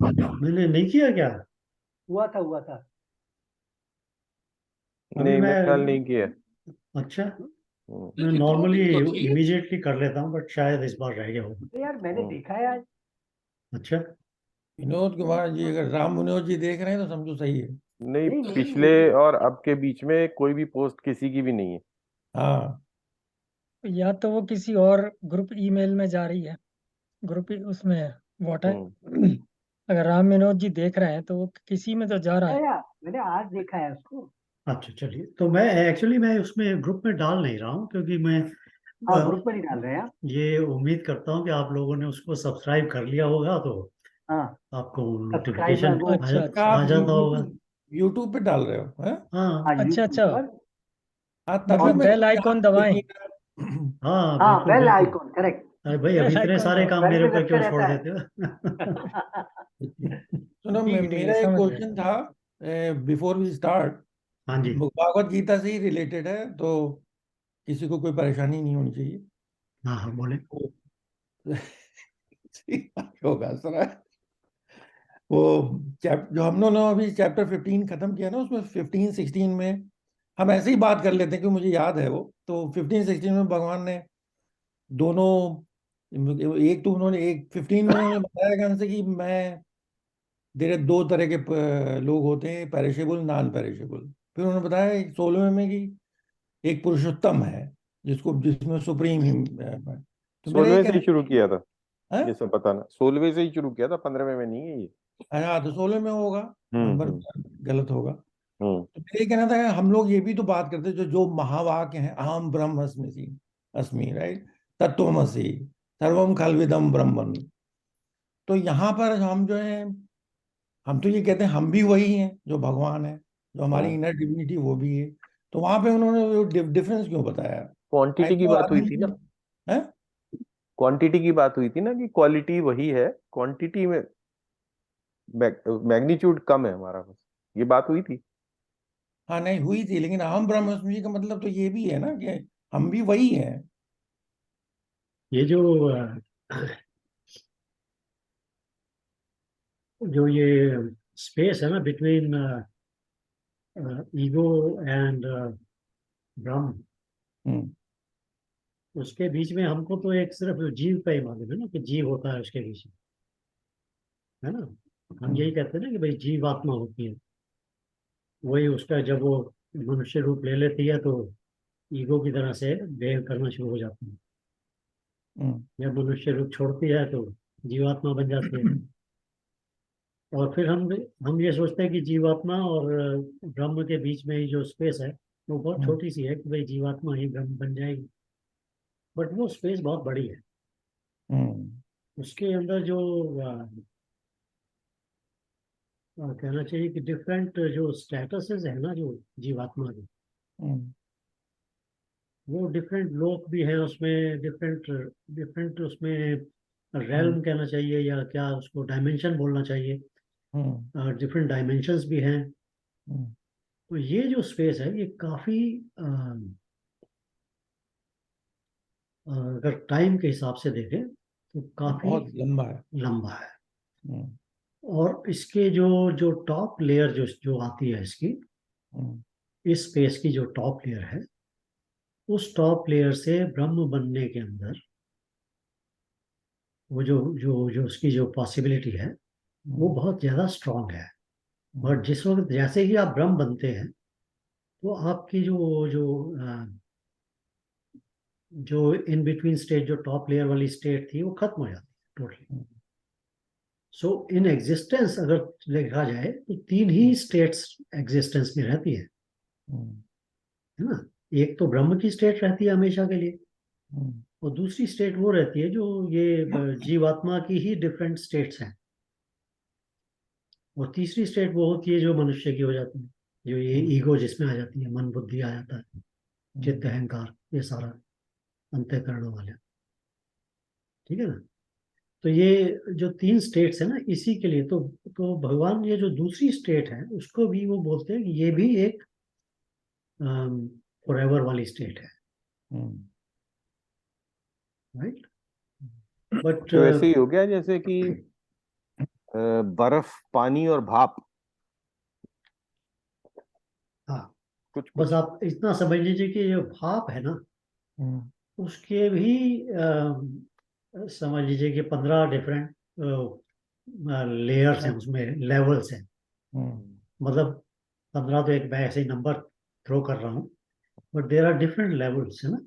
मैंने नहीं किया क्या? हुआ था। अभी नहीं, मैं, मैं ख्याल नहीं किया। अच्छा, हम्म। मैं लेकिन 2 दिन नॉर्मली तो थी। इमीडिएटली कर लेता हूँ, बट शायद इस बार रह गया हो। तो यार मैंने हम्म। देखा है आज। अच्छा। विनोद कुमार जी, अगर राम विनोद जी देख रहे हैं तो समझो सही है। नहीं, नहीं नहीं पिछले और अब के बीच में कोई भी पोस्ट किसी की भी नहीं है। हाँ, या तो वो किसी और ग्रुप ईमेल में जा रही है, ग्रुप उसमें व्हाट है। हम्म। अगर राम विनोद जी देख रहे हैं तो वो किसी में तो जा रहा है। यार मैंने आज देखा है उसको। अच्छा चलिए, तो मैं एक्चुअली मैं उसमें ग्रुप में डाल नहीं रहा हूँ, क्योंकि मैं हाँ, अ, ग्रुप पर नहीं डाल रहे हैं आप। ये उम्मीद करता हूँ कि आप लोगों ने उसको सब्सक्राइब कर लिया होगा, तो हाँ, आपको सब्सक्राइबर नोटिफिकेशन वो। अच्छा अच्छा आ आप जाता होगा। यूट्यूब पे डाल रहे हो हैं? हाँ हाँ, अच्छा यूट्यूब अच्छा, पर। हाँ, तभी और मतलब मैं बेल कहा कि आइकॉन आप दबाएं। देखिए। हाँ, हाँ, बिल्कुल बेल बिल्कुल। Icon correct. अरे भाई, अब बेल इतने आइकॉन सारे दबाओ। काम बेल मेरे पे ऊपर दबते क्यों छोड़ रहता देते हो? सुनो, ठीक है ठीक है, मेरा एक समझ गए। क्वेश्चन था बिफोर वी स्टार्ट। हाँ जी। भागवत गीता से ही रिलेटेड है, तो किसी को कोई परेशानी नहीं होनी चाहिए। हाँ हाँ, बोले। वो होगा सर। वो जो हम लोगों ने अभी चैप्टर 15 खत्म किया ना, उसमें 15 16 में हम ऐसे ही बात कर लेते हैं क्योंकि मुझे याद है वो। तो 15 16 में भगवान ने दोनों, एक तो उन्होंने एक 15 में उन्होंने बताया कि हमसे कि मैं देर दो तरह के लोग होते हैं, पेरिशेबल, नॉन पेरिशेबल। फिर उन्होंने बताया 16वें में कि एक पुरुषोत्तम है जिसको जिसमें सुप्रीम ही तो मेरा ये 16वें से ही कहना शुरू किया था है। ये सब बताना। 16वें से ही शुरू किया था, 15वें में नहीं है ये। हाँ, तो 16 में होगा, नंबर हम्म। गलत होगा। हम्म। तो मेरा ये कहना था कि हम लोग ये भी तो बात करते हैं, जो जो महावाक्य हैं, अहम ब्रह्मस्मि अस्मि, राइट, तत्वमसि, सर्वम खलविदम ब्रह्मन। तो यहाँ पर हम जो है, हम तो ये कहते हैं हम भी वही हैं जो भगवान है, जो हमारी इनर डिविनिटी वो भी है। तो वहां पे उन्होंने वो डिफरेंस क्यों बताया? क्वांटिटी की ऐसे बात हुई आदमी थी ना। है। क्वांटिटी की बात हुई थी ना, कि क्वालिटी वही है, क्वांटिटी में मैग्नीट्यूड कम है हमारा, बस ये बात हुई थी। हाँ, नहीं हुई थी, लेकिन अहम ब्रह्मस्मि का मतलब तो ये भी है ना कि हम भी वही हैं। ये जो ये स्पेस है ना बिटवीन ईगो एंड ब्रह्म, हम्म। उसके बीच में हमको तो एक सिर्फ जीव का ही मालूम है ना, कि जीव होता है उसके बीच में, है ना। हम यही हम्म। कहते हैं ना कि भाई जीव आत्मा होती है। वही उसका जब वो मनुष्य रूप ले लेती है, तो ईगो की तरह से बिहेव करना शुरू हो जाती है। हम्म। जब मनुष्य रूप छोड़ती है तो जीवात्मा बन जाती है। और फिर हम ये सोचते हैं कि जीवात्मा और ब्रह्म के बीच में ही जो स्पेस है, वो बहुत हम्म। छोटी सी है, कि भाई जीवात्मा ही ब्रह्म बन जाएगी। बट वो स्पेस बहुत बड़ी है। हम्म। उसके अंदर जो कहना चाहिए कि डिफरेंट जो स्टेटसेस है ना, जो जीवात्मा के, हम्म। वो डिफरेंट लोक भी हैं उसमें, डिफरेंट डिफरेंट उसमें हम्म। रेल्म कहना चाहिए, या क्या उसको डायमेंशन बोलना चाहिए। हम्म। डिफरेंट डायमेंशंस भी हैं। हम्म। तो ये जो स्पेस है, ये काफी अगर टाइम के हिसाब से देखें तो काफी बहुत लंबा है। लंबा है। हम्म। और इसके जो जो टॉप लेयर जो जो आती है इसकी, हम्म। इस स्पेस की जो टॉप लेयर है, उस टॉप लेयर से ब्रह्म बनने के अंदर वो जो जो जो उसकी जो पॉसिबिलिटी है, वो हम्म। बहुत ज्यादा स्ट्रांग है। हम्म। बट जिस वक्त जैसे ही आप ब्रह्म बनते हैं, तो आपकी जो जो जो इन बिटवीन स्टेट, जो टॉप लेयर वाली स्टेट थी, वो खत्म हो जाती है टोटली। सो इन एग्जिस्टेंस अगर देखा जाए, तो तीन ही स्टेट्स एग्जिस्टेंस में रहती हम्म। है ना। एक तो ब्रह्म की स्टेट रहती है हमेशा के लिए, हम्म। और दूसरी स्टेट वो रहती है जो ये जीवात्मा की ही डिफरेंट स्टेट्स हैं। और तीसरी स्टेट वो होती है जो मनुष्य की हो जाती है, जो ये हम्म। ईगो जिसमें आ जाती है, मन बुद्धि आ जाता है, चित्त हम्म। अहंकार, ये सारा अंतःकरण वाले। ठीक है ना। तो ये जो तीन स्टेट्स है ना, इसी के लिए तो भगवान, ये जो दूसरी स्टेट है, उसको भी वो बोलते हैं कि ये भी एक फॉरएवर वाली स्टेट है। हम्म। राइट। बट तो ऐसे ही हो गया जैसे कि बर्फ, पानी और भाप, हाँ, कुछ बस कुछ। आप इतना समझ लीजिए कि ये भाप है ना, उसके भी समझ लीजिए कि 15 डिफरेंट लेयर्स हैं, उसमें लेवल्स हैं। मतलब 15 तो एक मैं ऐसे ही नंबर थ्रो कर रहा हूँ, but there are different levels, है ना।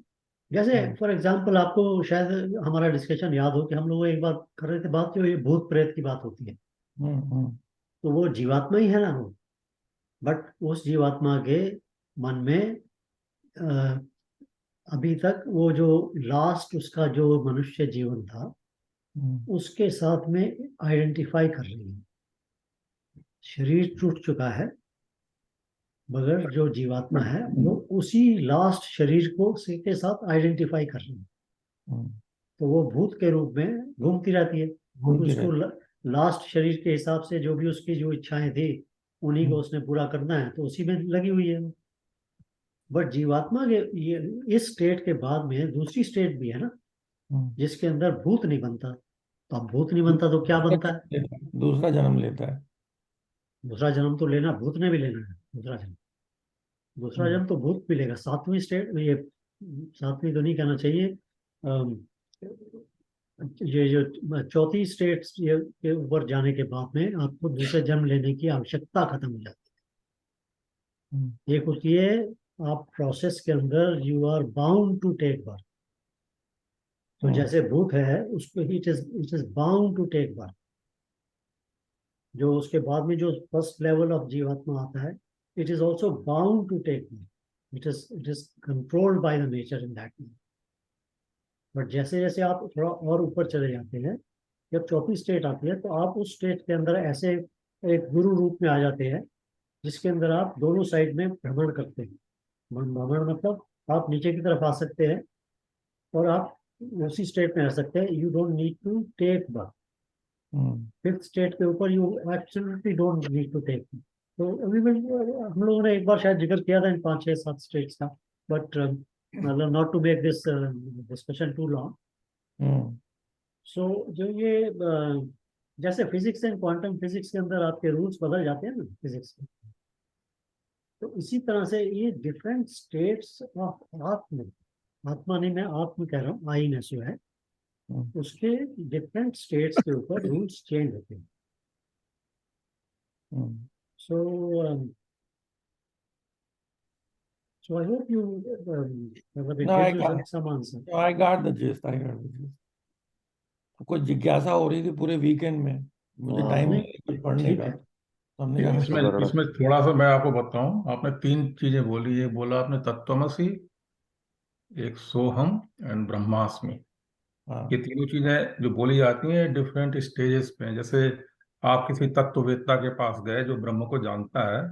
जैसे फॉर एग्जांपल आपको शायद हमारा डिस्कशन याद हो कि हम लोग एक बार कर रहे थे बात, जो ये भूत प्रेत की बात होती है, तो वो जीवात्मा ही है ना वो, बट उस जीवात्मा के मन में अ, अभी तक वो जो लास्ट उसका जो मनुष्य जीवन था उसके साथ में आइडेंटिफाई कर रही है। शरीर टूट चुका है, मगर जो जीवात्मा है वो उसी लास्ट शरीर को के साथ आइडेंटिफाई कर रही है। तो वो भूत के रूप में घूमती रहती है, क्योंकि उसको लास्ट शरीर के हिसाब से जो भी उसकी जो इच्छाएं थी उन्हीं को उसने पूरा करना है, तो उसी में लगी हुई है। बट जीवात्मा के ये इस स्टेट के बाद में दूसरी स्टेट भी है ना, जिसके अंदर भूत नहीं बनता। तो अब भूत नहीं बनता तो क्या बनता है? दूसरा जन्म लेता है। दूसरा जन्म तो लेना, भूत ने भी लेना है दूसरा जन्म। दूसरा जन्म तो भूत भी लेगा, सातवीं स्टेट में ये, सातवीं तो नहीं कहना चाहिए, अम, ये जो चौथी स्टेट ये के ऊपर जाने के बाद में आपको दूसरे जन्म लेने की आवश्यकता खत्म हो जाती है। एक होती है आप प्रोसेस के अंदर you are bound to take birth. तो जैसे भूत है उसको it is bound to take birth. जो उसके बाद में जो फर्स्ट लेवल ऑफ जीवात्मा आता है, it is also bound to take birth. It is controlled by the nature in that. But जैसे जैसे आप थोड़ा और ऊपर चले जाते हैं, जब चौथी स्टेट आती है, तो आप उस स्टेट के अंदर ऐसे एक गुरु रूप में आ जाते हैं, जिसके अंदर आप दोनों साइड में भ्रमण करते हैं। भ्रमण मतलब आप नीचे की तरफ आ सकते हैं और आप उसी स्टेट में रह सकते हैं। You don't need to take birth. Fifth state के ऊपर you absolutely don't need to take. तो अभी हम लोगों ने एक बार शायद जिक्र किया था इन 5 6 7 स्टेट्स का, बट मतलब not to make this discussion too long. So जो ये जैसे फिजिक्स एंड क्वांटम फिजिक्स के अंदर आपके रूल्स बदल जाते हैं ना फिजिक्स के, तो इसी तरह से ये डिफरेंट स्टेट्स ऑफ आत्मा, आत्मा नहीं मैं आत्मा कह रहा हूँ, आईनेस जो है उसके डिफरेंट स्टेट्स के ऊपर रूल्स चेंज होते हैं। सो so I hope you मतलब it No, gives you some answer. I got the gist. I got the gist. कुछ जिज्ञासा हो रही थी पूरे वीकेंड में, मुझे टाइम नहीं, नहीं कुछ पढ़ने ठीक का, है। तो हमने कहा विवरण। इसमें थोड़ा सा मैं आपको बताऊं। आपने 3 चीजें बोली। एक बोला आपने तत्त्वमसि, एक सोहम एंड ब्रह्मास्मि। हाँ ये तीनों चीजें जो बोली जाती हैं डिफरेंट स्टेजेस पे। जैसे आप किसी तत्ववेत्ता के पास गए जो ब्रह्म को जानता है,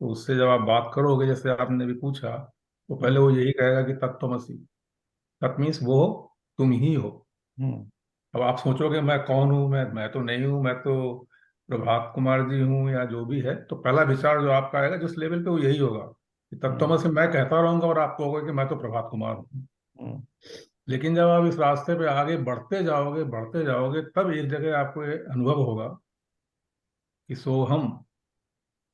तो उससे जब आप बात करोगे, जैसे आपने भी पूछा, तो पहले वो यही कहेगा कि तत्त्वमसि। तत् मीन्स वो तुम ही हो। हम्म अब आप सोचोगे मैं कौन हूँ, मैं तो नहीं हूँ, मैं तो प्रभात कुमार जी हूँ या जो भी है। तो पहला विचार जो आपका आएगा जिस लेवल पे, वो यही होगा कि तत्वमसि मैं कहता रहूंगा और आप कहोगे कि मैं तो प्रभात कुमार हूँ। हम्म लेकिन जब आप इस रास्ते पे आगे बढ़ते जाओगे, तब एक जगह आपको ये अनुभव होगा कि सोहम,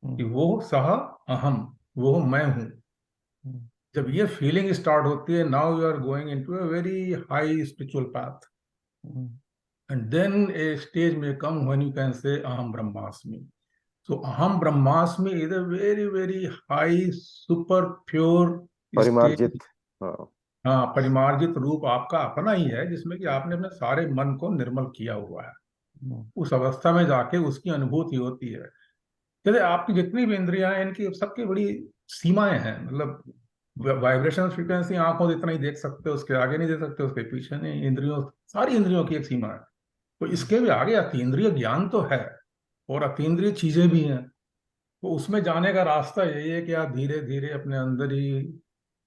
कि वो सह अहम, वो मैं हूँ। हम्म जब ये फीलिंग स्टार्ट होती है, now you are going into a very high spiritual path. Hmm and then a stage में come when you can say अहम ब्रह्मास्मि। So Aham Brahmasmi is a very, very high, super pure state। परिमार्जित। हाँ। हाँ, परिमार्जित रूप आपका अपना ही है, जिसमें कि आपने अपने सारे मन को निर्मल किया हुआ है। उस अवस्था में जाके उसकी अनुभूति होती है। जैसे आपकी जितनी भी इंद्रियां हैं, इनकी सबकी बड़ी सीमाएं हैं। मतलब वाइब्रेशन फ्रीक्वेंसी आंखों से इतना ही देख सकते हो, उसके आगे नहीं देख सकते, उसके पीछे नहीं। इंद्रियों, सारी इंद्रियों की एक सीमा है। तो इसके भी आगे अतीन्द्रिय ज्ञान तो है और अतीन्द्रिय चीजें भी हैं। तो उसमें जाने का रास्ता यही है कि आप धीरे धीरे अपने अंदर ही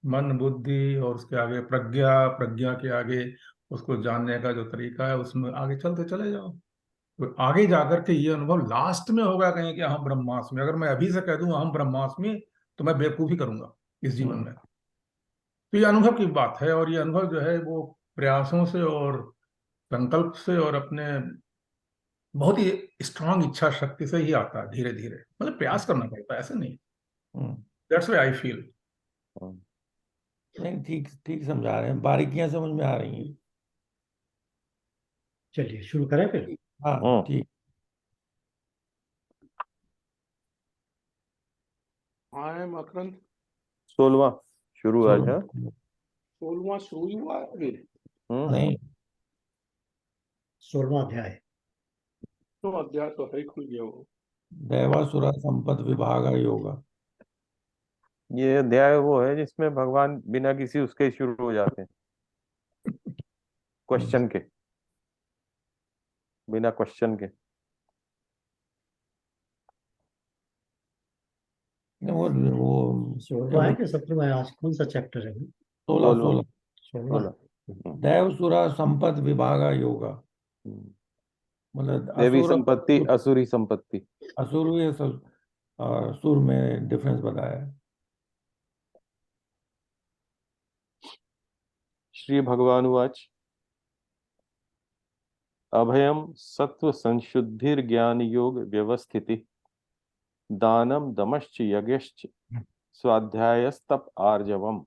मन, बुद्धि और उसके आगे प्रज्ञा, प्रज्ञा के आगे उसको जानने का जो तरीका है, उसमें आगे चलते चले जाओ। तो आगे जाकर के ये अनुभव लास्ट में होगा कहीं कि अहम ब्रह्मास्मि। अगर मैं अभी से कह दूं अहम ब्रह्मास्मि, तो मैं बेवकूफी करूंगा इस जीवन में। तो ये अनुभव की बात है, और ये अनुभव जो है वो प्रयासों से और संकल्प से और अपने बहुत ही स्ट्रांग इच्छा शक्ति से ही आता है, धीरे धीरे, मतलब प्रयास करना पड़ता है, ऐसे नहीं। हम्म, दैट्स व्हाई आई फील। नहीं, ठीक ठीक समझा रहे हैं, बारीकियां समझ में आ रही हैं। चलिए शुरू करें फिर। हाँ ठीक। हाँ है मकरंद। 16वां शुरू आज है। 16वां शुरू ही हुआ है अभी। नहीं, 16वां अध्याय। तो अध्याय तो है ही, खुल गया वो। दैवासुरा संपद विभाग योगा। ये अध्याय वो है जिसमें भगवान बिना किसी उसके शुरू हो जाते हैं, क्वेश्चन के, बिना क्वेश्चन के। वो 16वां है कि 17वां है? आज कौन सा चैप्टर है? 16 16। 16वां। 16। दैवसुरा संपद विभाग योगा, मतलब देवी असुर संपत्ति, असुरी संपत्ति। असुर या सुर में डिफरेंस बताया है। श्री भगवानुवाच अभयम सत्व संशुद्धिर्ज्ञान योग व्यवस्थिति दानम दमश्च यज्ञश्च स्वाध्यायस्तप आर्जवम।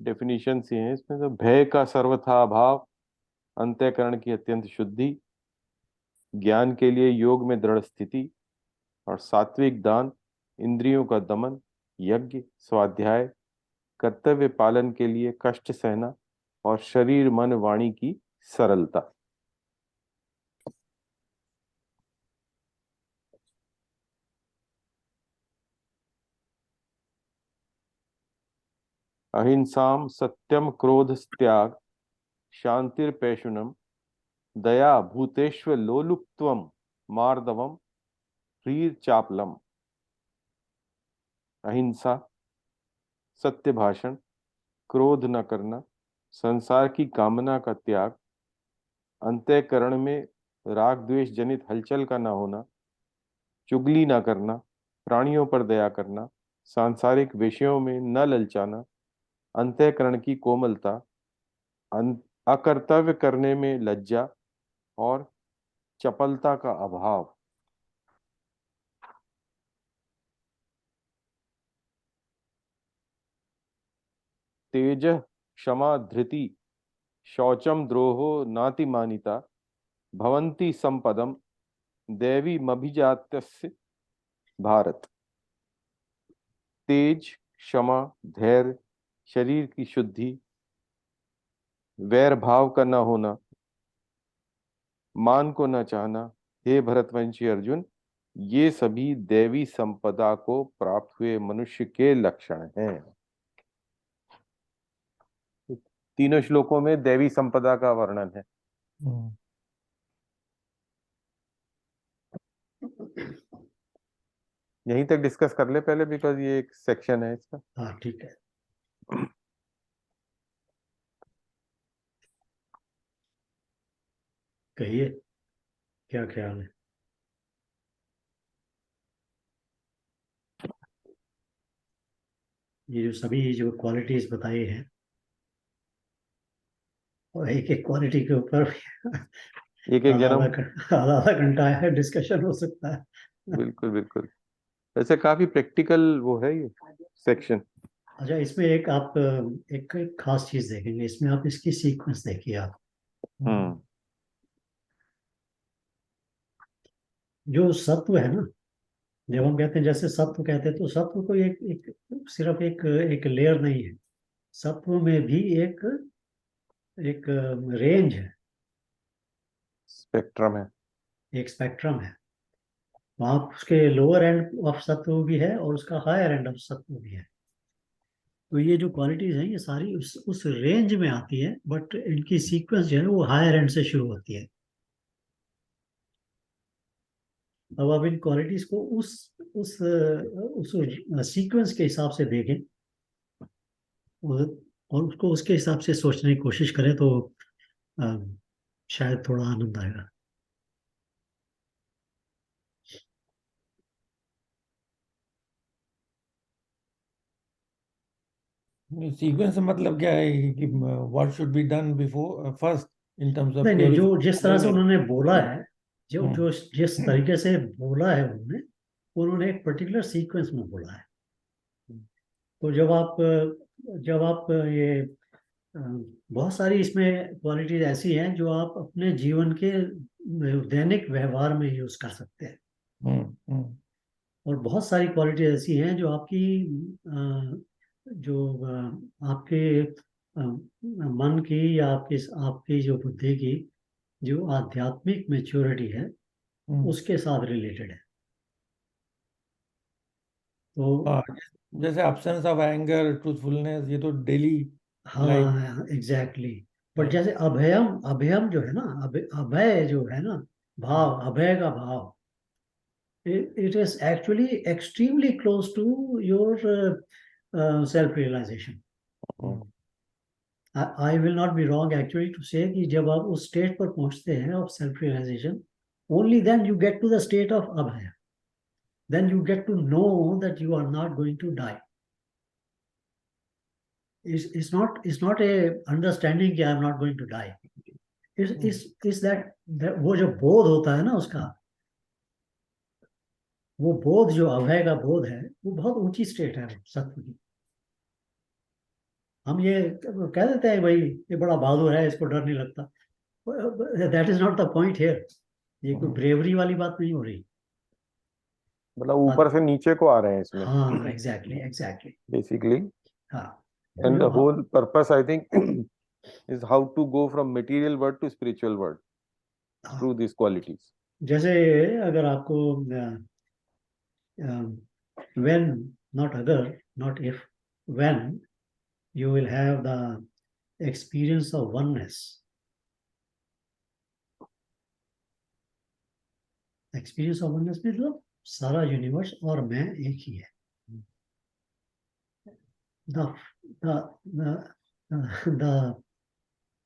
डेफिनेशन सी है इसमें, तो भय का सर्वथा अभाव, अंतःकरण की अत्यंत शुद्धि, ज्ञान के लिए योग में दृढ़ स्थिति, और सात्विक दान, इंद्रियों का दमन, यज्ञ, स्वाध्याय, कर्तव्य पालन के लिए कष्ट सहना, और शरीर मन वाणी की सरलता। अहिंसाम सत्यम क्रोध त्याग शांतिर्पैशुनम दया भूतेष्व लोलुप्त्वम मार्दवम ह्रीर चापलम। अहिंसा, सत्य भाषण, क्रोध न करना, संसार की कामना का त्याग, अंतःकरण में राग द्वेष जनित हलचल का न होना, चुगली न करना, प्राणियों पर दया करना, सांसारिक विषयों में न ललचाना, अंतःकरण की कोमलता, अकर्तव्य करने में लज्जा, और चपलता का अभाव। तेज क्षमा धृति शौचम द्रोहो नातिमानिता भवन्ति संपदम दैवी मभिजात्यस्य भारत। तेज, क्षमा, धैर्य, शरीर की शुद्धि, वैर भाव का न होना, मान को न चाहना, हे भरतवंशी अर्जुन, ये सभी दैवी संपदा को प्राप्त हुए मनुष्य के लक्षण हैं। तीनों श्लोकों में दैवी संपदा का वर्णन है। यहीं तक डिस्कस कर ले पहले, बिकॉज ये एक सेक्शन है इसका। हाँ ठीक है। कहिए क्या ख्याल है? ये जो सभी जो क्वालिटीज बताई हैं, और एक एक क्वालिटी के ऊपर एक एक जन्म। आधा आधा घंटा है डिस्कशन हो सकता है। बिल्कुल बिल्कुल। वैसे काफी प्रैक्टिकल वो है ये सेक्शन। अच्छा, इसमें एक आप एक खास चीज देखेंगे इसमें, आप इसकी सीक्वेंस देखिए आप। हम्म। जो सत्व है ना, जब हम कहते हैं, जैसे सत्व कहते हैं, तो सत्व को एक सिर्फ एक लेयर नहीं है। सत्व में भी एक एक रेंज है, स्पेक्ट्रम है। एक स्पेक्ट्रम है। वहाँ उसके लोअर एंड ऑफ सत्व भी है और उसका हायर एंड ऑफ सत्व भी है। तो ये जो क्वालिटीज हैं ये सारी उस रेंज में आती है, बट इनकी सीक्वेंस जो है वो हायर एंड से शुरू होती है। अब आप इन क्वालिटीज को उस सीक्वेंस के हिसाब से देखें, और उसको उसके हिसाब से सोचने की कोशिश करें, तो अ, शायद थोड़ा आनंद आएगा। सीक्वेंस मतलब क्या है कि what should be done before first in terms of नहीं नहीं, जो जिस तरह से प्योरिफिकेशन? उन्होंने बोला है, जो हम्म, जो जिस तरीके से बोला है उन्होंने एक पर्टिकुलर सीक्वेंस में बोला है। तो जब आप ये बहुत सारी इसमें क्वालिटीज ऐसी हैं जो आप अपने जीवन के दैनिक व्यवहार में यूज कर सकते हैं, और बहुत सारी क्वालिटीज ऐसी हैं जो आपकी आपके मन की या आपकी जो बुद्धि की जो आध्यात्मिक मेच्योरिटी है उसके साथ रिलेटेड है। तो हाँ, जैसे absence ऑफ एंगर, ट्रूथफुलनेस, ये तो डेली लाइफ। हाँ एग्जैक्टली। बट जैसे अभयम अभयम जो है ना, अभय जो है ना, भाव, अभय का भाव, it is actually extremely close to your self-realization. I will not be wrong actually to say कि जब आप उस स्टेट पर पहुंचते हैं of self-realization, only then you get to the state of abhaya. Then you get to know that you are not going to die. It's not a understanding कि I am not going to die. It's that वो जो बोध होता है ना उसका, वो बोध जो अभय का बोध है वो बहुत ऊंची स्टेट है सत्व की। हम ये कह देते हैं भाई ये बड़ा बहादुर है, इसको डर नहीं लगता। That is not the point here. ये कोई ब्रेवरी वाली बात नहीं हो रही। मतलब ऊपर से नीचे को आ रहे हैं इसमें हाँ एग्जैक्टली बेसिकली। हाँ, and the whole purpose I think is how to go from material world to spiritual world through these qualities. जैसे अगर आपको when, not अगर, not if, when you will have the experience of oneness. Experience of oneness मतलब सारा universe और मैं एक ही है। The the the the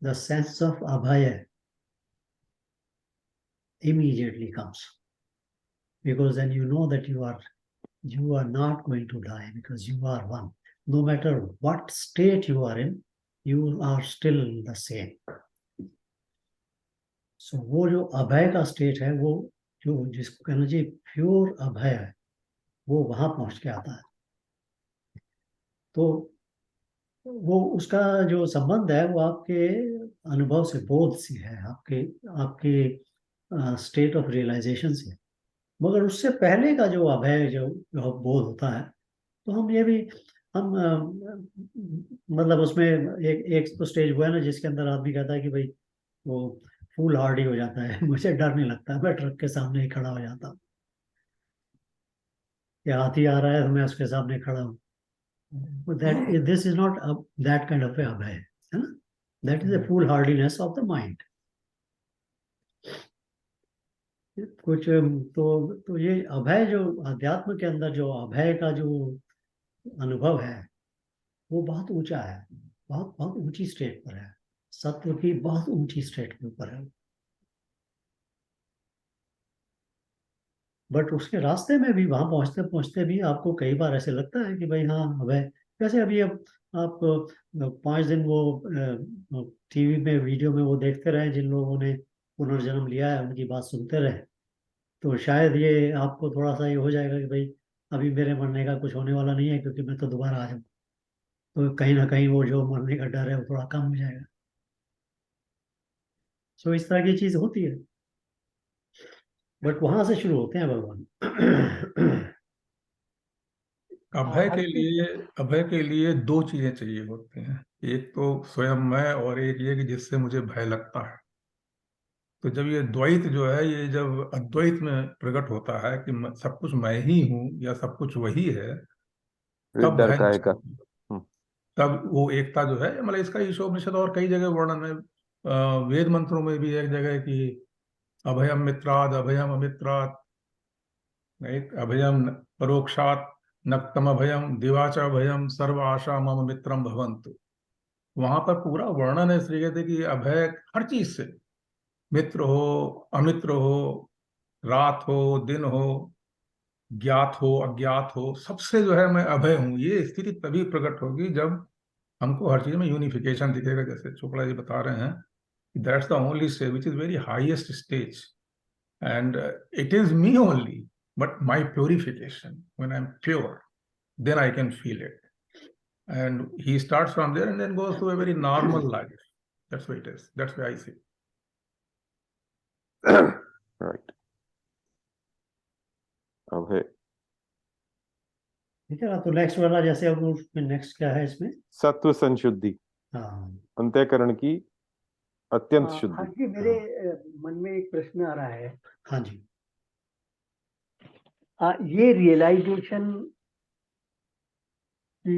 the sense of abhaya immediately comes, because then you know that you are not going to die, because you are one. No matter what state you are in, you are still the same. So वो जो अभय का state है, वो जो जिसको कहना चाहिए pure अभय है, वो वहां पहुंच के आता है। तो वो उसका जो संबंध है वो आपके अनुभव से, बोध से है, आपके स्टेट ऑफ रियलाइजेशन से। मगर उससे पहले का जो अभय जो बोध होता है, तो हम मतलब उसमें एक तो स्टेज हुआ है ना जिसके अंदर आदमी कहता है कि भाई वो फूल हार्डी हो जाता है, मुझे डर नहीं लगता, मैं ट्रक के सामने ही खड़ा हो जाता हूँ, या हाथी आ रहा है तो मैं उसके सामने खड़ा हूँ। This is not that kind of a abhay, है ना? That is a foolhardiness of the mind. कुछ तो ये अभय जो अध्यात्म के अंदर जो अभय का जो अनुभव है वो बहुत ऊंचा है, बहुत बहुत ऊंची स्टेट पर है, सत्व की बहुत ऊंची स्टेट के ऊपर है। बट उसके रास्ते में भी, वहां पहुंचते पहुंचते भी आपको कई बार ऐसे लगता है कि भाई हाँ अभय, जैसे अभी अब आप 5 दिन वो टीवी में वीडियो में वो देखते रहे जिन लोगों ने पुनर्जन्म लिया है, उनकी बात सुनते रहे, तो शायद ये आपको थोड़ा सा ये हो जाएगा कि भाई अभी मेरे मरने का कुछ होने वाला नहीं है, क्योंकि मैं तो दोबारा आ जाऊँ। तो कहीं ना कहीं वो जो मरने का डर है वो थोड़ा कम हो जाएगा। सो इस तरह की चीज होती है, बट वहां से शुरू होते हैं भगवान। अभय के लिए 2 चीजें चाहिए होती हैं। एक तो स्वयं मैं, और एक ये कि जिससे मुझे भय लगता है। तो जब ये द्वैत जो है, ये जब अद्वैत में प्रकट होता है कि सब कुछ मैं ही हूँ या सब कुछ वही है, तब डर भय का नष्ट का होती है। तब वो एकता जो है, मतलब इसका ईशोपनिषद और कई जगह वर्णन है। वेद मंत्रों में भी एक जगह कि अभयम मित्राद अभयम अमित्राद, नहीं, अभयम परोक्षात नक्तम अभयम दिवाच अभयम सर्व आशा मम मित्रम भवन्तु। वहां पर पूरा वर्णन है इस तरीके से कि अभय हर चीज से, मित्र हो, अमित्र हो, रात हो, दिन हो, ज्ञात हो, अज्ञात हो, सबसे जो है मैं अभय हूं। ये स्थिति तभी प्रकट होगी जब हमको हर चीज में यूनिफिकेशन दिखेगा, जैसे चोपड़ा जी बता रहे हैं, that's the only stage which is very highest stage, and it is me only, but my purification, when I am pure, then I can feel it. And he starts from there and then goes to a very normal life. That's what it is. That's why I see. Right. अब है ठीक है ना। तो next वाला जैसे अब उसमें नेक्स्ट क्या है इसमें? सत्व संशुद्धि, हाँ अंतःकरण की अत्यंत हाँ शुद्धि। जी, मेरे मन में एक प्रश्न आ रहा है। हाँ जी। ये रियलाइजेशन कि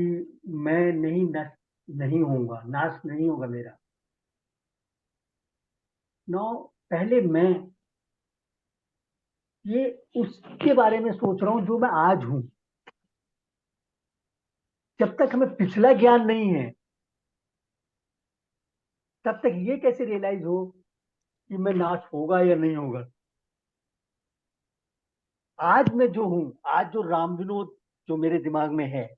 मैं नहीं होऊंगा, नाश नहीं होगा मेरा, पहले मैं ये उसके बारे में सोच रहा हूं जो मैं आज हूं। जब तक हमें पिछला ज्ञान नहीं है तब तक ये कैसे रियलाइज हो कि मैं नाश होगा या नहीं होगा। आज मैं जो हूं, आज जो राम विनोद जो मेरे दिमाग में है,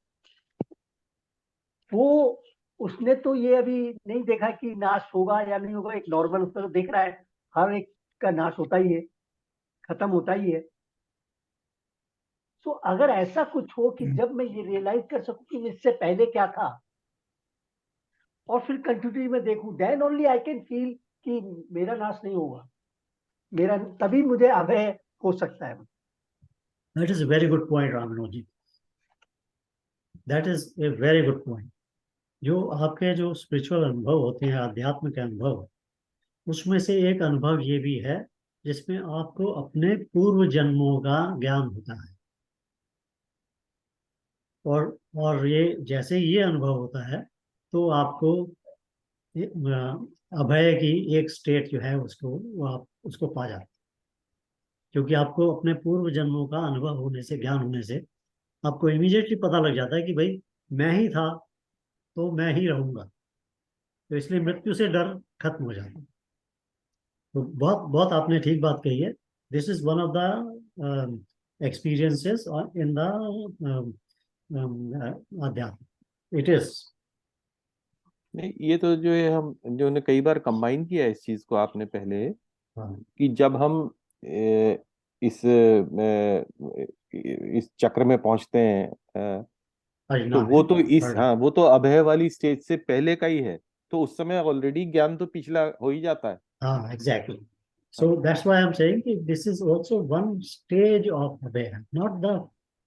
वो उसने तो ये अभी नहीं देखा कि नाश होगा या नहीं होगा। एक नॉर्मल उसका तो देख रहा है, हर एक का नाश होता ही है, खत्म होता ही है। तो अगर ऐसा कुछ हो कि जब मैं ये रियलाइज कर सकूं कि इससे पहले क्या था और फिर कंटिन्यूटी में देखूं, then only I can feel कि मेरा नाश नहीं होगा, मेरा तभी मुझे अभय हो सकता है। That is a very good point Ramvinod ji, that is a very good point. जो आपके जो स्पिरिचुअल अनुभव होते हैं, आध्यात्मिक अनुभव, उसमें से एक अनुभव ये भी है जिसमें आपको अपने पूर्व जन्मों का ज्ञान होता है। और ये जैसे ये अनुभव होता है तो आपको अभय की एक स्टेट जो है उसको वो आप उसको पा जाते हैं, क्योंकि आपको अपने पूर्व जन्मों का अनुभव होने से, ज्ञान होने से आपको इमीडिएटली पता लग जाता है कि भाई मैं ही था तो मैं ही रहूंगा। तो इसलिए मृत्यु से डर खत्म हो जाता है। तो बहुत बहुत आपने ठीक बात कही है। This is one of the experiences in the अध्यात्म, इट इज। नहीं, ये तो जो है हम जो ने कई बार कंबाइन किया है इस चीज को आपने पहले, कि जब हम इस चक्र में पहुंचते हैं, तो वो तो वो तो अभय वाली स्टेज से पहले का ही है, तो उस समय ऑलरेडी ज्ञान तो पिछला हो ही जाता है। हाँ, exactly. So that's why I'm saying that this is also one stage of Abhay, not the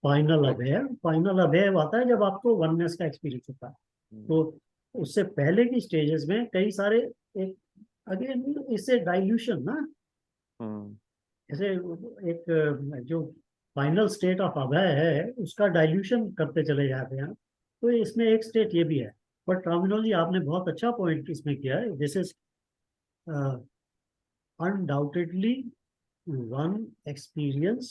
final Abhay. Final Abhay आता है जब आपको oneness का experience होता है। तो उससे पहले की stages में कई सारे एक अगेन इससे डाइल्यूशन ना, जैसे एक जो फाइनल स्टेट ऑफ अभय है उसका डाइल्यूशन करते चले जाते हैं। तो इसमें एक स्टेट ये भी है। बट रामविनोद जी आपने बहुत अच्छा पॉइंट इसमें किया है। This is undoubtedly one experience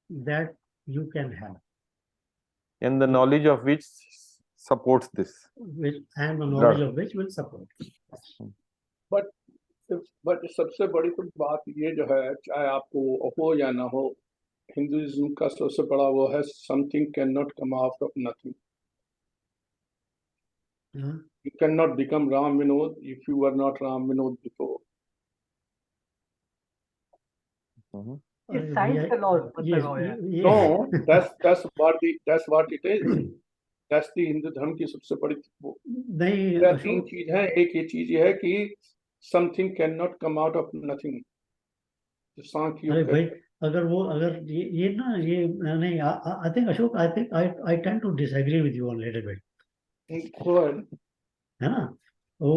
that you can have, and the knowledge of which supports this, and the knowledge of which will support. But सबसे बड़ी तो बात ये जो है, चाहे आपको हो या ना हो, हिंदुइज्म का सबसे बड़ा वो है, something can not come out of nothing. You cannot become Ram Vinod if you were not Ram Vinod before. It's science का law बताओ यार। No, that's what it is. That's the Hindu धर्म की सबसे बड़ी नहीं, तीन चीज है। एक ये चीज है कि something cannot come out of nothing. अरे भाई, अगर ये ना ये नहीं, I think Ashok, I tend to disagree with you on little bit, है ना। वो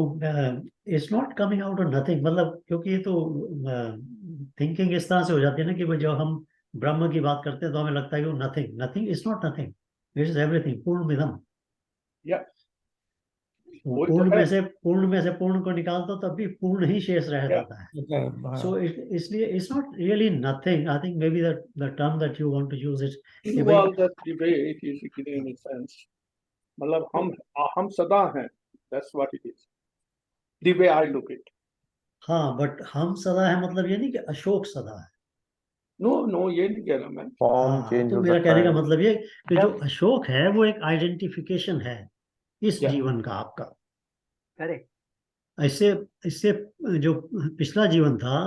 it's not coming out of nothing, मतलब क्योंकि ये तो थिंकिंग इस तरह से हो जाती है ना कि जब हम ब्रह्म की बात करते हैं तो हमें लगता है कि वो nothing, nothing is not nothing, it is everything, पूर्णमिदम्। पूर्ण में से पूर्ण को निकाल दो तब भी पूर्ण ही शेष रह जाता है। सो इसलिए it's not really nothing. I think maybe the term that you want to use it, मतलब हम सदा हैं, that's what it is, the way I look it. हाँ, बट हम सदा है मतलब ये नहीं कि अशोक सदा है। नो ये नहीं कह रहा मैं। फॉर्म हाँ, चेंज तो हो मेरा सकता कहने का है। मतलब ये कि जो अशोक है वो एक आइडेंटिफिकेशन है इस Yeah. जीवन का आपका। करेक्ट। इससे इससे जो पिछला जीवन था,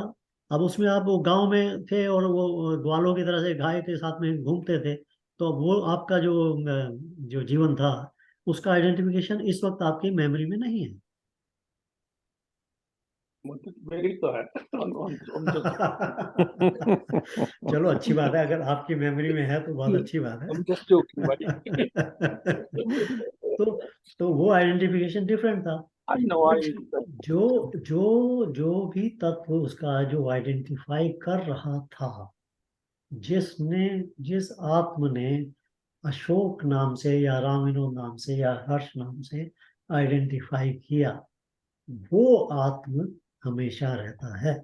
अब उसमें आप वो गांव में थे और वो ग्वालों की तरह से गाय के साथ में घूमते थे, तो अब वो आपका जो जीवन था उसका आइडेंटिफिकेशन इस वक्त आपकी मेमोरी में नहीं है। मेरी तो है। I'm just चलो अच्छी बात है, अगर आपकी मेमोरी में है तो बहुत अच्छी बात I'm just joking, buddy. है। तो वो आइडेंटिफिकेशन डिफरेंट था। I know. बट जो भी तत्व उसका जो आइडेंटिफाई कर रहा था, जिस आत्म ने अशोक नाम से या राम विनोद नाम से या हर्ष नाम से आइडेंटिफाई किया, वो आत्म हमेशा रहता है।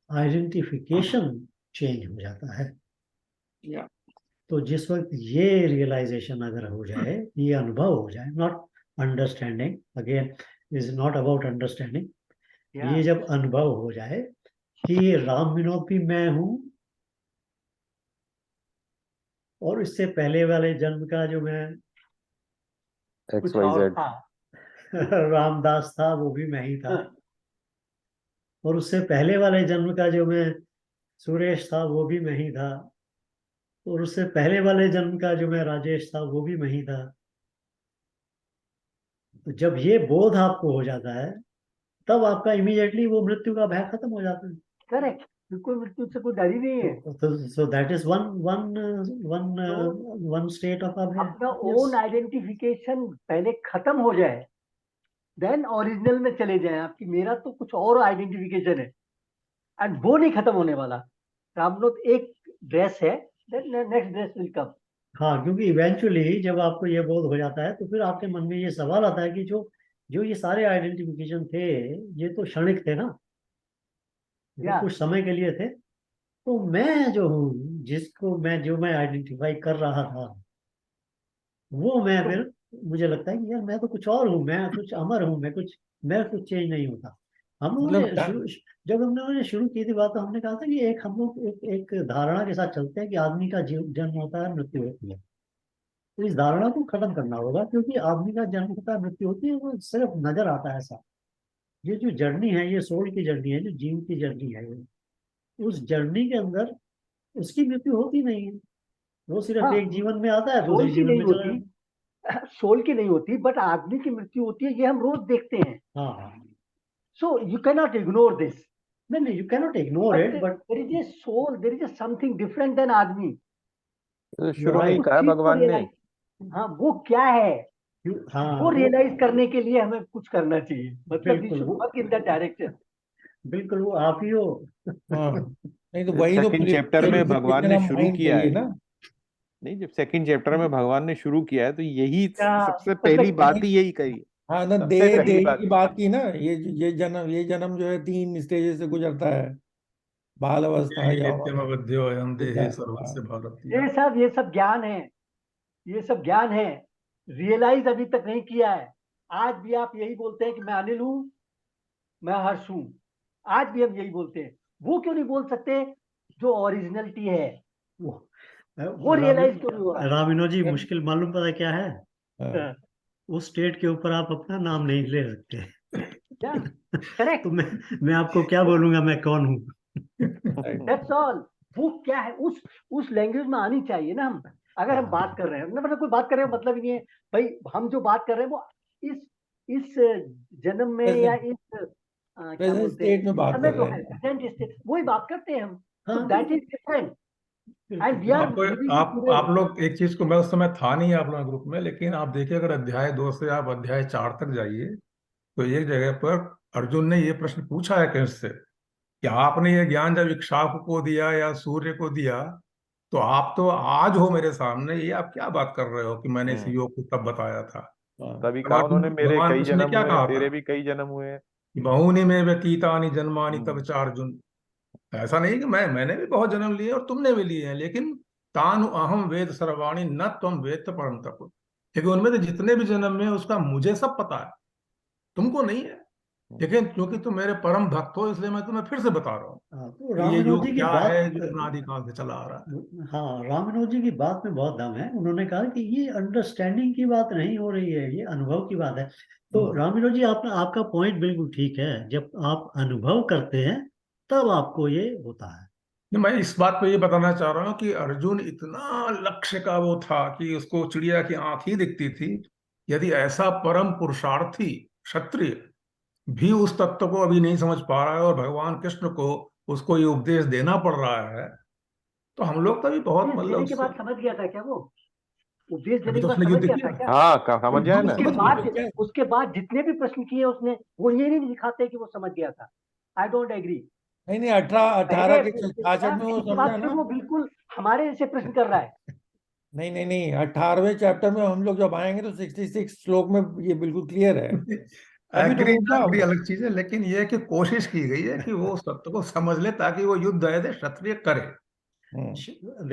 आइडेंटिफिकेशन चेंज हो जाता है। Yeah. तो जिस वक्त ये रियलाइजेशन अगर हो जाए, ये अनुभव हो जाए, not understanding, again is not about understanding, ये जब अनुभव हो जाए कि राम विनोद भी मैं हूं, और इससे पहले वाले जन्म का जो मैं कुछ और XYZ। था। रामदास था वो भी मैं ही था, और उससे पहले वाले जन्म का जो मैं सुरेश था वो भी मैं ही था, और उससे पहले वाले जन्म का जो मैं राजेश था वो भी मैं ही था। तो जब ये बोध आपको हो जाता है, तब आपका इमीडिएटली वो मृत्यु का भय खत्म हो जाता है। करेक्ट, बिल्कुल मृत्यु से कोई डर ही नहीं है। So that is one state of अपना ओन आइडेंटिफिकेशन पहले खत्म हो जाए, देन ओरिजिनल में चले जाएं। आपकी मेरा तो कुछ और आइडेंटिफिकेशन है, एंड वो नहीं खत्म होने वाला। रामनोद एक ड्रेस है, then next dress will come. हाँ, क्योंकि इवेंचुअली जब आपको ये बोध हो जाता है तो फिर आपके मन में ये सवाल आता है कि जो जो ये सारे आइडेंटिफिकेशन थे, ये तो क्षणिक थे ना, ये तो या कुछ समय के लिए थे। तो मैं जो हूँ, जो मैं आइडेंटिफाई कर रहा था, वो मैं तो फिर, मुझे लगता है कि यार मैं तो कुछ और हूँ, मैं कुछ अमर हूँ, मैं कुछ चेंज नहीं होता। हम लोगों मतलब ने जब हम लोगों ने शुरू की थी बात, तो हमने कहा था कि हम लोग एक धारणा के साथ चलते हैं कि आदमी का जन्म होता है, मृत्यु होती है। तो इस धारणा को खत्म करना होगा, क्योंकि आदमी का जन्म होता है, मृत्यु होती है, वो सिर्फ नजर आता है ऐसा। ये जो जर्नी है, ये सोल की जर्नी है, जो जीव की जर्नी है, उस जर्नी के अंदर उसकी मृत्यु होती नहीं है। वो सिर्फ हाँ, एक जीवन में आता है, सोल दूसरे की जीवन नहीं में चला होती, जाता सोल की नहीं होती, बट आदमी की मृत्यु होती है, ये हम रोज देखते हैं। है। हाँ हाँ, so you can not ignore this, नहीं, you cannot ignore but it, but there is a soul, there is a something different than आदमी। तो यू आर शुरू में ही राइट। उस कहा चीज को भगवान ने। रियलाइज, हाँ वो क्या है, हाँ, वो रियलाइज करने के लिए हमें कुछ करना चाहिए। मतलब वी बिल्कुल शुड वो वर्क इन दैट डायरेक्शन। बिल्कुल वो आप ही हो। हाँ, नहीं तो वही तो सेकंड चैप्टर में भगवान प्योरिफिकेशन ने ऑफ शुरू माइंड किया चाहिए है। ना। नहीं, जब सेकंड चैप्टर में भगवान ने शुरू किया है तो यही क्या सबसे पहली मतलब, बात ही यही कही। हाँ ना, सबसे पहली देही बात की बात की ना। ये जन्म जो है 3 स्टेजेस से गुजरता है। बाल अवस्था, यौवन, नित्यमवध्यो अयं देहे हाँ। सर्वस्य भारतीय। ये सब ज्ञान है, ये सब ज्ञान है, रियलाइज अभी तक नहीं किया है। आज भी आप यही बोलते हैं कि मैं अनिल हूं, मैं हर्ष हूं। आज भी हम यही बोलते हैं। वो क्यों नहीं बोल सकते जो ओरिजिनलिटी है, वो रियलाइज क्यों नहीं हो रामिनो जी, मुश्किल मालूम पता है क्या है? हाँ। रहा? उस स्टेट के ऊपर आप अपना नाम नहीं ले सकते। क्या, तो करेक्ट, मैं आपको क्या बोलूंगा, मैं कौन हूँ? That's all. वो क्या है, उस लैंग्वेज में आनी चाहिए ना। हम अगर हम बात कर रहे हैं ना, मतलब कोई बात कर रहे हैं मतलब ही नहीं है भाई। हम जो बात कर रहे हैं वो इस जन्म में या इस क्या प्रेजेंट बोलते हैं, स्टेट में बात समय कर जो रहे है हैं। प्रेजेंट स्टेट, वही बात करते हैं हम। तो हाँ, that is different, and we are आपको लिविंग टुडे। आप लोग एक चीज को, मैं उस समय था नहीं आप लोग ग्रुप में, लेकिन आप देखिए अगर अध्याय 2 से आप अध्याय 4 तक जाइए तो एक जगह पर अर्जुन ने ये प्रश्न पूछा है कृष्ण से कि आपने ये ज्ञान जब इक्ष्वाकु को दिया या सूर्य को दिया, तो आप तो आज हो मेरे सामने, ये आप क्या बात कर रहे हो कि मैंने इस योग को तब बताया था। हाँ। तभी तब कहा अर्जुन, उन्होंने, मेरे भगवान कई कृष्ण ने जन्म क्या हुए, कहा था तेरे भी कई जन्म हुए हैं। कि बहुनि में व्यतीतानि जन्मानि तब हम्म। चा अर्जुन। ऐसा नहीं कि मैंने भी बहुत जन्म लिए और तुमने भी लिए हैं, लेकिन तानु अहम वेद सर्वाणि न त्वम वेद परम तप। क्योंकि उनमें तो जितने भी जन्म में उसका मुझे सब पता है, तुमको नहीं है। लेकिन क्योंकि तुम मेरे परम भक्त हो इसलिए मैं तुम्हें फिर से बता रहा हूँ हाँ, तो कि ये रामानुज योग जी की क्या बात, है जो अनादिकाल से चला आ रहा है। हाँ रामानुज जी की बात में बहुत दम है। उन्होंने कहा कि ये अंडरस्टैंडिंग की बात नहीं हो रही है, ये अनुभव की बात है। तो रामानुज जी आपका पॉइंट बिल्कुल ठीक है, जब आप अनुभव करते हैं तब आपको ये होता है। नहीं, मैं इस बात पे ये बताना चाह रहा हूँ कि अर्जुन इतना लक्ष्य का वो था कि उसको चिड़िया की आंख ही दिखती थी। यदि ऐसा परम पुरुषार्थी क्षत्रिय भी उस तत्व को अभी नहीं समझ पा रहा है और भगवान कृष्ण को उसको ये उपदेश देना पड़ रहा है, तो हम लोग तो भी बहुत उपदेश मतलब देने के उससे बाद समझ गया था क्या वो? उपदेश देने अभी के तो बाद उसने समझ युद्ध गया था किया। क्या? हाँ समझ जाए ना। उसके बाद जितने भी प्रश्न किए उसने, वो ये नहीं दिखाते कि वो समझ गया था। I don't agree. नहीं 18 पहले के उपदेश छाछठ दिया, में वो उसके समझा बाद फिर ना। वो बिल्कुल हमारे जैसे प्रश्न कर रहा है। नहीं 18वें चैप्टर में हम लोग जब आएंगे तो 66 श्लोक में ये बिल्कुल क्लियर है। अभी तो एग्री वो ना क्या एग्री हुआ? अलग चीज है, लेकिन ये है कि कोशिश की गई है कि वो उस तत्व को समझ ले ताकि वो युद्ध ऐसे क्षत्रिय करे। और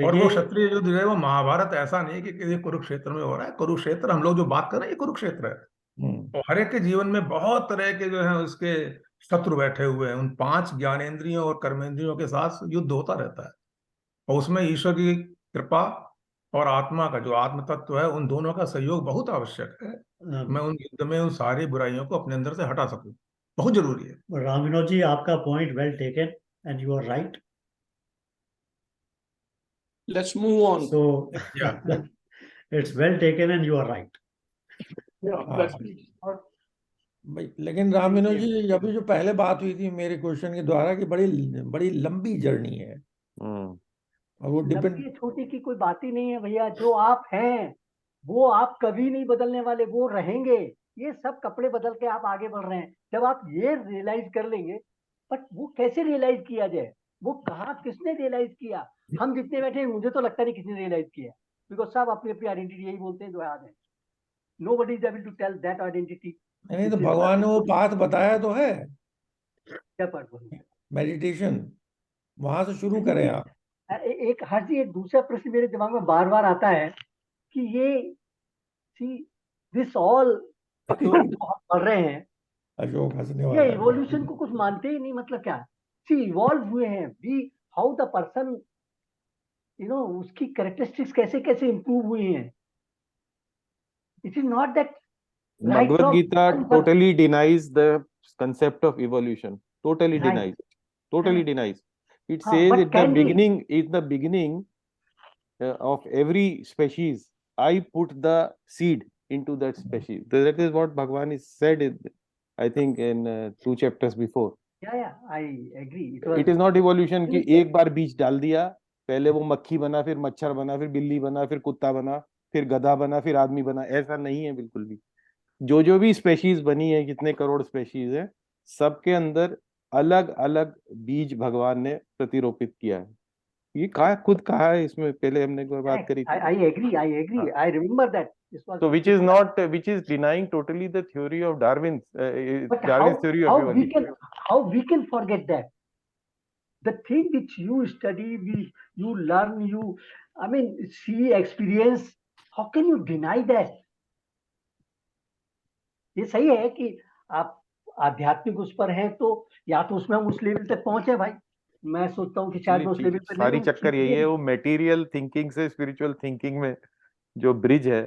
वो देखिए, क्षत्रिय युद्ध जो है वो महाभारत ऐसा नहीं कि ये कुरुक्षेत्र में हो रहा है। कुरुक्षेत्र हम लोग जो बात कर रहे हैं ये कुरुक्षेत्र है। हम्म। और हर एक के जीवन में बहुत तरह के जो है उसके शत्रु बैठे हुए हैं। उन 5 ज्ञानेंद्रियों और कर्मेंद्रियों के साथ युद्ध होता रहता है। और उसमें ईश्वर की कृपा और आत्मा का जो आत्म तत्व है उन दोनों का सहयोग बहुत आवश्यक है। मैं उन युद्ध में उन सारी बुराइयों को अपने अंदर से हटा सकूं, बहुत जरूरी है। रामानुज जी आपका point well taken and you are right. Let's move on. So yeah it's well taken and you are right. Yeah, हाँ let's और भाई, लेकिन रामविनोद जी अभी जो पहले बात हुई थी मेरे क्वेश्चन के द्वारा कि बड़ी बड़ी लंबी जर्नी है हम्म। और वो डिपेंड। लंबी छोटी की कोई बात ही नहीं है भैया। जो आप हैं वो आप कभी नहीं बदलने वाले, वो रहेंगे। ये सब कपड़े बदल के आप आगे बढ़ रहे हैं। जब आप ये रियलाइज कर लेंगे, बट वो कैसे रियलाइज किया जाए? वो कहा किसने रियलाइज किया? हम जितने बैठे हैं मुझे तो लगता नहीं किसी ने रियलाइज किया, बिकॉज सब अपनी अपनी आइडेंटिटी यही बोलते हैं जो आज है। Nobody is able to tell that identity. नहीं तो भगवान ने वो पाथ बताया तो है, क्या पार्ट बोलूं? मेडिटेशन, वहां से शुरू करें आप। एक हर जी एक दूसरा प्रश्न मेरे दिमाग में बार बार आता है कि ये सी दिस ऑल जो हम पढ़ रहे हैं, अशोक हंसने ये वाला है। इवोल्यूशन को कुछ मानते ही नहीं। मतलब क्या? सी इवॉल्व हुए हैं वी, हाउ द पर्सन उसकी कैरेक्टरिस्टिक्स कैसे कैसे इंप्रूव हुई हैं। It is not that right Bhagavad from Gita totally denies the concept of evolution. Totally right. denies. Totally denies. It हाँ, says but can be. in the beginning of every species, I put the seed into that species. That is what Bhagwan is said in, I think, in 2 chapters before. Yeah I agree. It is not evolution कि एक बार बीज डाल दिया, पहले वो मक्खी बना, फिर मच्छर बना, फिर बिल्ली बना, फिर कुत्ता बना, फिर गधा बना, फिर आदमी बना। ऐसा नहीं है बिल्कुल भी। जो भी स्पेशीज बनी है, कितने करोड़ स्पेशीज है, सबके अंदर अलग अलग बीज भगवान ने प्रतिरोपित किया है। ये कहा खुद कहा है, इसमें पहले हमने कोई बात करी थी। I agree I remember that this was. So which is denying totally the theory of Darwin's But Darwin's theory of evolution. how we can forget that? The thing which you study, you learn, I mean, see, experience. How can you deny that? ये सही है कि आप आध्यात्मिक उस पर हैं, तो या तो उसमें हम उस लेवल तक पहुंचे भाई। मैं सोचता हूँ कि शायद मैं उस लेवल पर सारी नहीं चक्कर यही है, वो मटेरियल थिंकिंग से स्पिरिचुअल थिंकिंग में जो ब्रिज है,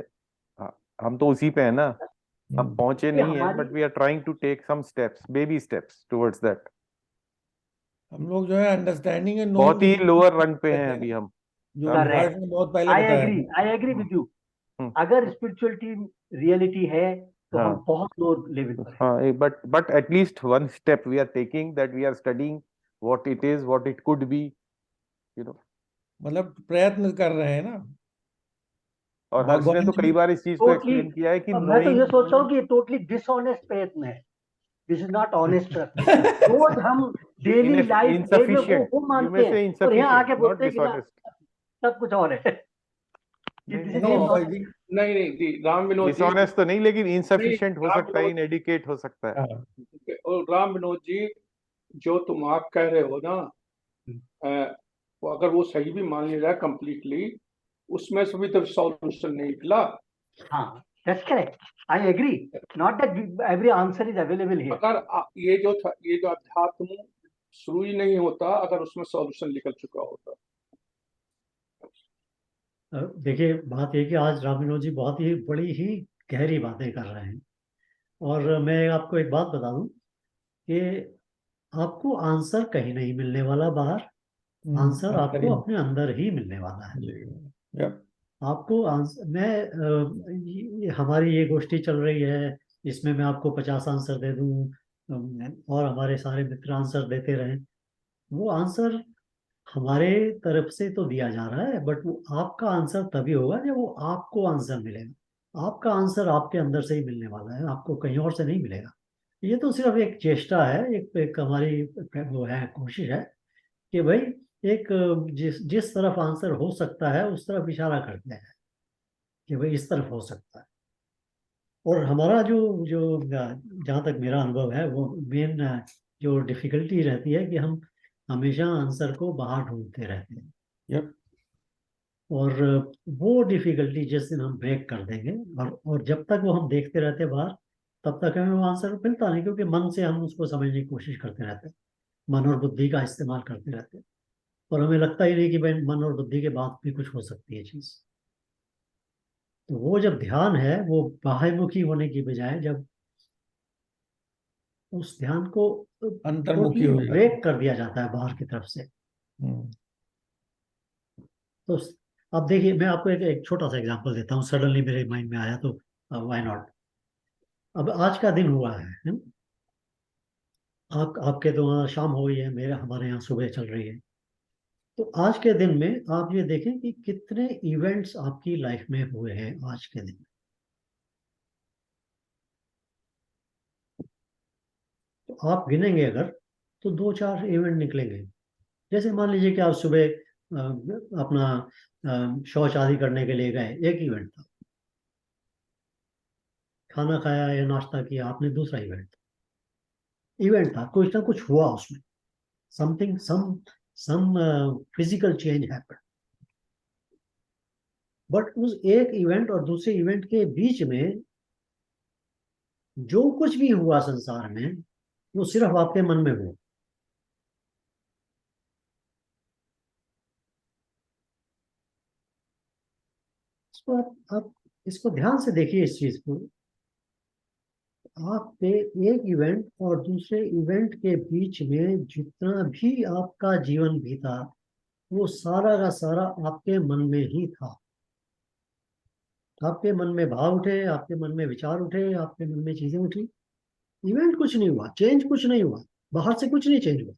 हम तो उसी पे है ना। हम पहुंचे नहीं है, but we are trying to take some steps, baby steps towards that. हम लोग जो है अंडरस्टैंडिंग एंड बहुत ही लोअर रंग पे हैं अभी हम। जो विकास ने बहुत पहले बताया। I agree with you. अगर स्पिरिचुअलिटी रियलिटी है तो हम बहुत लोअर लेवल पर हैं। हाँ, but at least one step we are taking, that we are studying what it is, what it could be, you know। मतलब प्रयत्न कर रहे हैं ना। और हर्ष ने तो कई बार इस चीज को एक्सप्लेन किया है कि मैं तो ये सोच रहा हूँ कि ये टोटली डिसऑनेस्ट प्रयत्न है। दिस इज नॉट ऑनेस्ट प्रयत्न। रोज हम डेली लाइफ में वो मानते हैं और यहाँ आके बोलते हैं कि ना सब कुछ और है। नहीं राम विनोद जी, डिसऑनेस्ट तो नहीं, लेकिन इनसफिशिएंट हो सकता है, इनएडिकेट हो सकता है। और राम विनोद जी, जो तुम आप कह रहे हो ना, वो अगर वो सही भी मान लिया जाए कंप्लीटली, उसमें से भी तो सॉल्यूशन नहीं निकला। हाँ, That's correct. I agree. Not that every answer is available here. अगर ये जो अध्यात्म शुरू ही नहीं होता अगर उसमें सॉल्यूशन निकल चुका होता। देखिए बात ये कि आज रामविनोद जी बहुत ही बड़ी ही गहरी बातें कर रहे हैं, और मैं आपको एक बात बता दूं कि आपको आंसर कहीं नहीं मिलने वाला बाहर, आंसर आपको अपने अंदर ही मिलने वाला है। Yep. आपको आंसर, हमारी ये गोष्ठी चल रही है, इसमें मैं आपको 50 आंसर दे दूं और हमारे सारे मित्र आंसर देते रहें, वो आंसर हमारे तरफ से तो दिया जा रहा है, बट वो आपका आंसर तभी होगा जब वो आपको आंसर मिलेगा। आपका आंसर आपके अंदर से ही मिलने वाला है, आपको कहीं और से नहीं मिलेगा। ये तो सिर्फ एक चेष्टा है, एक हमारी वो है, कोशिश है कि भाई एक जिस तरफ आंसर हो सकता है उस तरफ इशारा करते हैं कि भाई इस तरफ हो सकता है। और हमारा जो जो जहाँ तक मेरा अनुभव है, वो मेन जो डिफिकल्टी रहती है कि हम हमेशा आंसर को बाहर ढूंढते रहते हैं। Yep. और वो डिफिकल्टी जिस दिन हम ब्रेक कर देंगे, और जब तक वो हम देखते रहते हैं बाहर, तब तक हमें वो आंसर मिलता नहीं, क्योंकि मन से हम उसको समझने की कोशिश करते रहते हैं, मन और बुद्धि का इस्तेमाल करते रहते हैं, और हमें लगता ही नहीं कि भाई मन और बुद्धि के बाद भी कुछ हो सकती है चीज। तो वो जब ध्यान है वो बाह्यमुखी होने की बजाय जब उस ध्यान को अंतर्मुखी टोटली हो जाता ब्रेक कर दिया जाता है बाहर की तरफ से। है। तो अब देखिए, मैं आपको एक छोटा सा एग्जांपल देता हूँ, सडनली मेरे माइंड में आया, तो व्हाई नॉट। अब आज का दिन हुआ है? आपके तो वहाँ शाम हो गई है, हमारे यहाँ सुबह चल रही है। तो आज के दिन में आप ये देखें कि कितने इवेंट्स आपकी लाइफ में हुए हैं आज के दिन। तो आप गिनेंगे अगर, तो 2-4 इवेंट निकलेंगे। जैसे मान लीजिए कि आप सुबह अपना शौच आदि करने के लिए गए, एक इवेंट था। खाना खाया या नाश्ता किया आपने, दूसरा इवेंट था, कुछ ना कुछ हुआ उसमें, something some physical change happened. But उस एक इवेंट और दूसरे इवेंट के बीच में जो कुछ भी हुआ संसार में, वो सिर्फ आपके मन में हुआ। इसको आप इसको ध्यान से देखिए, इस चीज को। आप पे एक इवेंट और दूसरे इवेंट के बीच में जितना भी आपका जीवन बीता, वो सारा का सारा आपके मन में ही था। आपके मन में भाव उठे, आपके मन में विचार उठे, आपके मन में चीजें उठी। इवेंट कुछ नहीं हुआ, चेंज कुछ नहीं हुआ, बाहर से कुछ नहीं चेंज हुआ,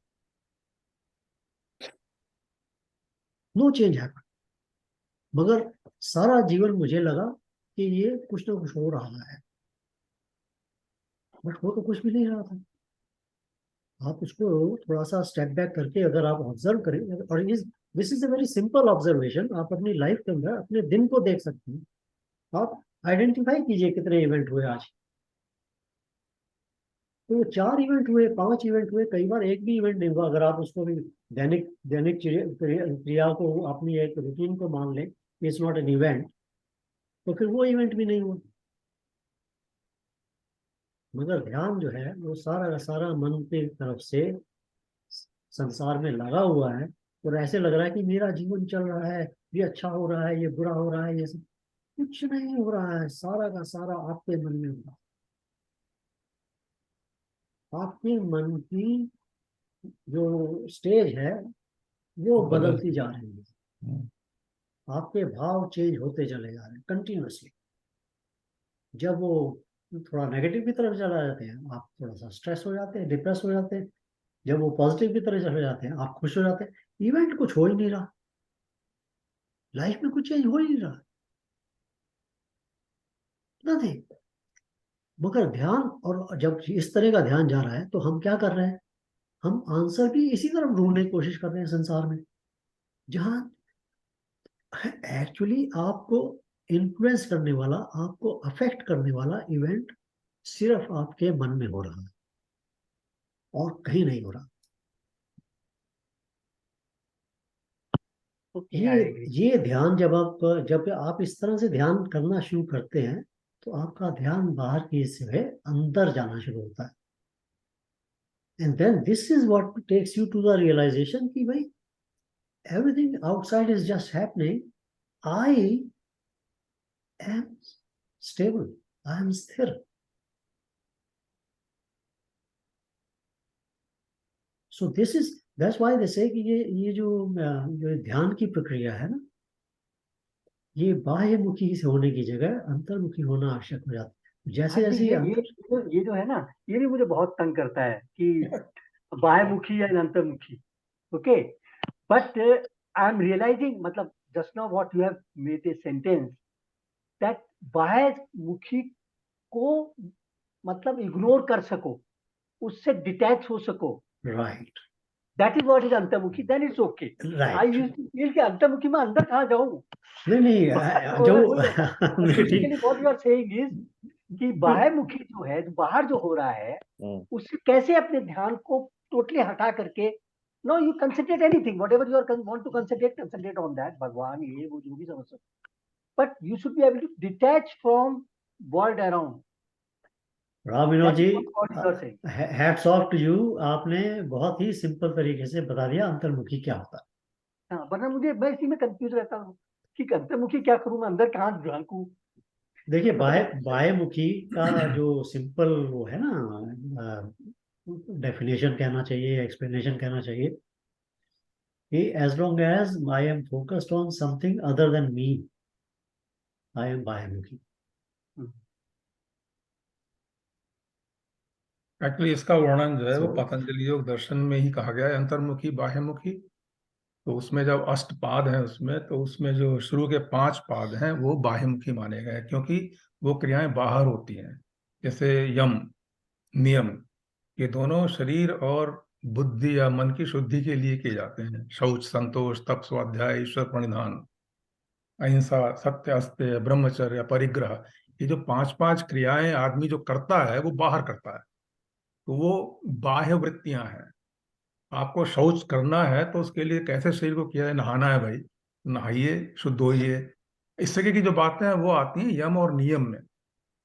नो चेंज है। मगर सारा जीवन मुझे लगा कि ये कुछ ना कुछ हो रहा है, बट वो तो कुछ भी नहीं रहा था। आप उसको थोड़ा सा स्टेप बैक करके अगर आप ऑब्जर्व करें, और this is a very simple observation, आप अपनी लाइफ के अंदर अपने दिन को देख सकते हैं। आप आइडेंटिफाई कीजिए कितने इवेंट हुए आज। तो 4 इवेंट हुए, 5 इवेंट हुए, कई बार एक भी इवेंट नहीं हुआ। अगर आप उसको भी दैनिक दैनिक क्रिया को, अपनी एक रूटीन को मान लें, इट्स नॉट एन इवेंट, तो फिर वो इवेंट भी नहीं हुआ। मगर ध्यान जो है वो सारा का सारा मन की तरफ से संसार में लगा हुआ है, और ऐसे लग रहा है कि मेरा जीवन चल रहा है, ये अच्छा हो रहा है, ये बुरा हो रहा है, ये सब कुछ नहीं हो रहा है। सारा का सारा आपके मन में हो रहा है। आपके मन की जो स्टेज है वो बदलती जा रही है। आपके भाव चेंज होते चले जा रहे हैं कंटिन्यूअसली। जब वो थोड़ा नेगेटिव की तरफ चला जाते हैं, आप थोड़ा सा स्ट्रेस हो जाते हैं, डिप्रेस हो जाते हैं। जब वो पॉजिटिव की तरफ चले जाते हैं, आप खुश हो जाते हैं। इवेंट कुछ हो ही नहीं रहा, लाइफ में कुछ चेंज हो ही नहीं रहा, नथिंग। मगर ध्यान, और जब इस तरह का ध्यान जा रहा है तो हम क्या कर रहे हैं, हम आंसर भी इसी तरफ ढूंढने की कोशिश कर रहे हैं संसार में, जहां एक्चुअली आपको इन्फ्लुएंस करने वाला, आपको अफेक्ट करने वाला इवेंट सिर्फ आपके मन में हो रहा है और कहीं नहीं हो रहा। Okay, I agree. ये ध्यान जब आप इस तरह से ध्यान करना शुरू करते हैं, तो आपका ध्यान बाहर की से अंदर जाना शुरू होता है। And then this is what takes you to the realization कि भाई everything outside is just happening. I am stable. I am स्थिर. So this is that's why they say कि ये जो ध्यान की प्रक्रिया है ना, ये बाह्यमुखी से होने की जगह अंतर्मुखी होना आवश्यक हो जाता है। जैसे हाँ जी, जैसे ये जो है ना, ये भी मुझे बहुत तंग करता है कि बाह्यमुखी या अंतर्मुखी। Okay, but I am realising, मतलब just now what you have made a sentence, that बाह्यमुखी को मतलब इग्नोर कर सको, उससे डिटैच हो सको, right, that is what is अंतर्मुखी, then it's okay. I right. Used to feel कि अंतर्मुखी में अंदर कहाँ जाऊं। नहीं जो नहीं, ठीक। Basically what you are saying is कि बाह्यमुखी जो है, बाहर जो हो रहा है, उससे कैसे अपने ध्यान को टोटली हटा करके, no you concentrate anything, whatever you are want to concentrate on that, भगवान ये वो जो भी समझ सकते, but you should be able to detach from world around. Ram Vinod ji, what you are saying. Hats off to you. आपने बहुत ही सिंपल तरीके से बता दिया अंतर्मुखी क्या होता है। हाँ, वरना मैं इसी में कंफ्यूज रहता हूँ कि अंतर्मुखी क्या करूं, मैं अंदर कहाँ झांकूं। देखिए, बाह्यमुखी का जो सिंपल वो है ना, डेफिनेशन कहना चाहिए, एक्सप्लेनेशन कहना चाहिए कि as long as I am focused on something other than me, I am बाह्यमुखी। एक्चुअली इसका वर्णन जो है वो So, पतंजलि योग दर्शन में ही कहा गया है, अंतर्मुखी बाह्यमुखी। तो उसमें जब अष्टपाद है उसमें, तो उसमें जो शुरू के 5 पाद हैं वो बाह्यमुखी माने गए, क्योंकि वो क्रियाएं बाहर होती हैं। जैसे यम, नियम, ये दोनों शरीर और बुद्धि या मन की शुद्धि के लिए किए जाते हैं। शौच, संतोष, तप, स्वाध्याय, ईश्वर प्रणिधान, अहिंसा, सत्य, अस्त्य, ब्रह्मचर्य, परिग्रह, ये जो 5 क्रियाएं आदमी जो करता है वो बाहर करता है, तो वो बाह्य वृत्तियां हैं। आपको शौच करना है तो उसके लिए कैसे शरीर को किया है, नहाना है भाई, नहाइए, शुद्ध होइए। इस तरह की जो बातें हैं वो आती हैं यम और नियम में।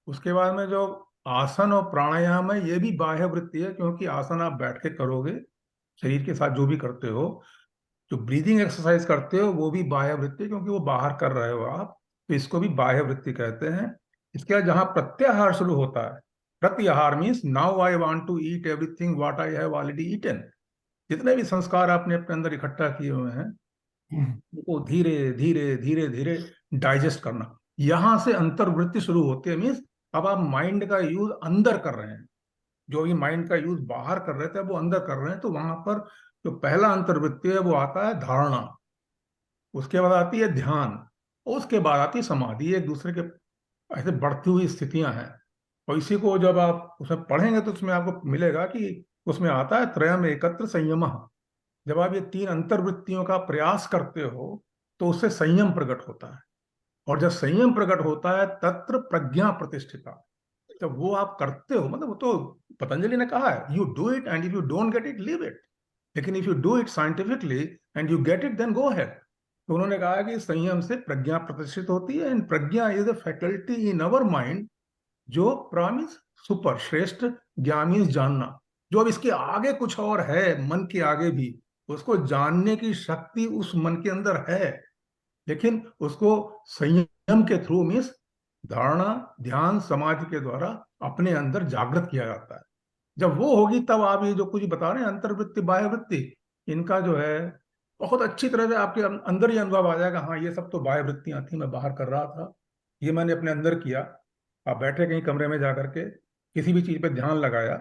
उसके बाद में जो आसन और प्राणायाम है, ये भी बाह्य वृत्ति है, क्योंकि आसन आप बैठ के करोगे, शरीर के साथ जो भी करते हो, जो ब्रीदिंग एक्सरसाइज करते हो वो भी बाह्य वृत्ति है, क्योंकि वो बाहर कर रहे हो आप, तो इसको भी बाह्य वृत्ति कहते हैं। इसके बाद जहां प्रत्याहार शुरू होता है, प्रत्याहार means now I want to eat everything what I have already eaten. जितने भी संस्कार आपने अपने अंदर इकट्ठा किए हुए हैं उनको धीरे धीरे धीरे धीरे डाइजेस्ट करना, यहां से अंतर्वृत्ति शुरू होती है। मीन्स अब आप माइंड का यूज अंदर कर रहे हैं, जो भी माइंड का यूज बाहर कर रहे थे वो अंदर कर रहे हैं। तो वहां पर जो पहला अंतर्वृत्ति है वो आता है धारणा, उसके बाद आती है ध्यान, और उसके बाद आती है समाधि। एक दूसरे के ऐसे बढ़ती हुई स्थितियां हैं, और इसी को जब आप उसमें पढ़ेंगे तो उसमें आपको मिलेगा कि उसमें आता है त्रयम एकत्र संयम। जब आप ये 3 अंतर्वृत्तियों का प्रयास करते हो तो उससे संयम प्रकट होता है, और जब संयम प्रकट होता है तत्र प्रज्ञा प्रतिष्ठिता। जब वो आप करते हो, मतलब वो तो पतंजलि ने कहा है, you do it and if you don't get it leave it, लेकिन if you do it scientifically and you get it then go ahead. तो उन्होंने कहा कि संयम से प्रज्ञा प्रतिष्ठित होती है, and Pragya is a faculty in our mind जो प्रॉमिस सुपर, श्रेष्ठ, ज्ञान मीन्स जानना। जो अब इसके आगे कुछ और है, मन के आगे भी, उसको जानने की शक्ति उस मन के अंदर है, लेकिन उसको संयम के थ्रू मीन्स धारणा, ध्यान, समाधि के द्वारा अपने अंदर जागृत किया जाता है। जब वो होगी तब आप ये जो कुछ बता रहे हैं अंतर्वृत्ति बाह्यवृत्ति, इनका जो है बहुत अच्छी तरह से आपके अंदर ही अनुभव आ जाएगा। हाँ, ये सब तो बाह्यवृत्तियां थी, मैं बाहर कर रहा था, ये मैंने अपने अंदर किया। आप बैठे कहीं कमरे में जाकर के किसी भी चीज पे ध्यान लगाया,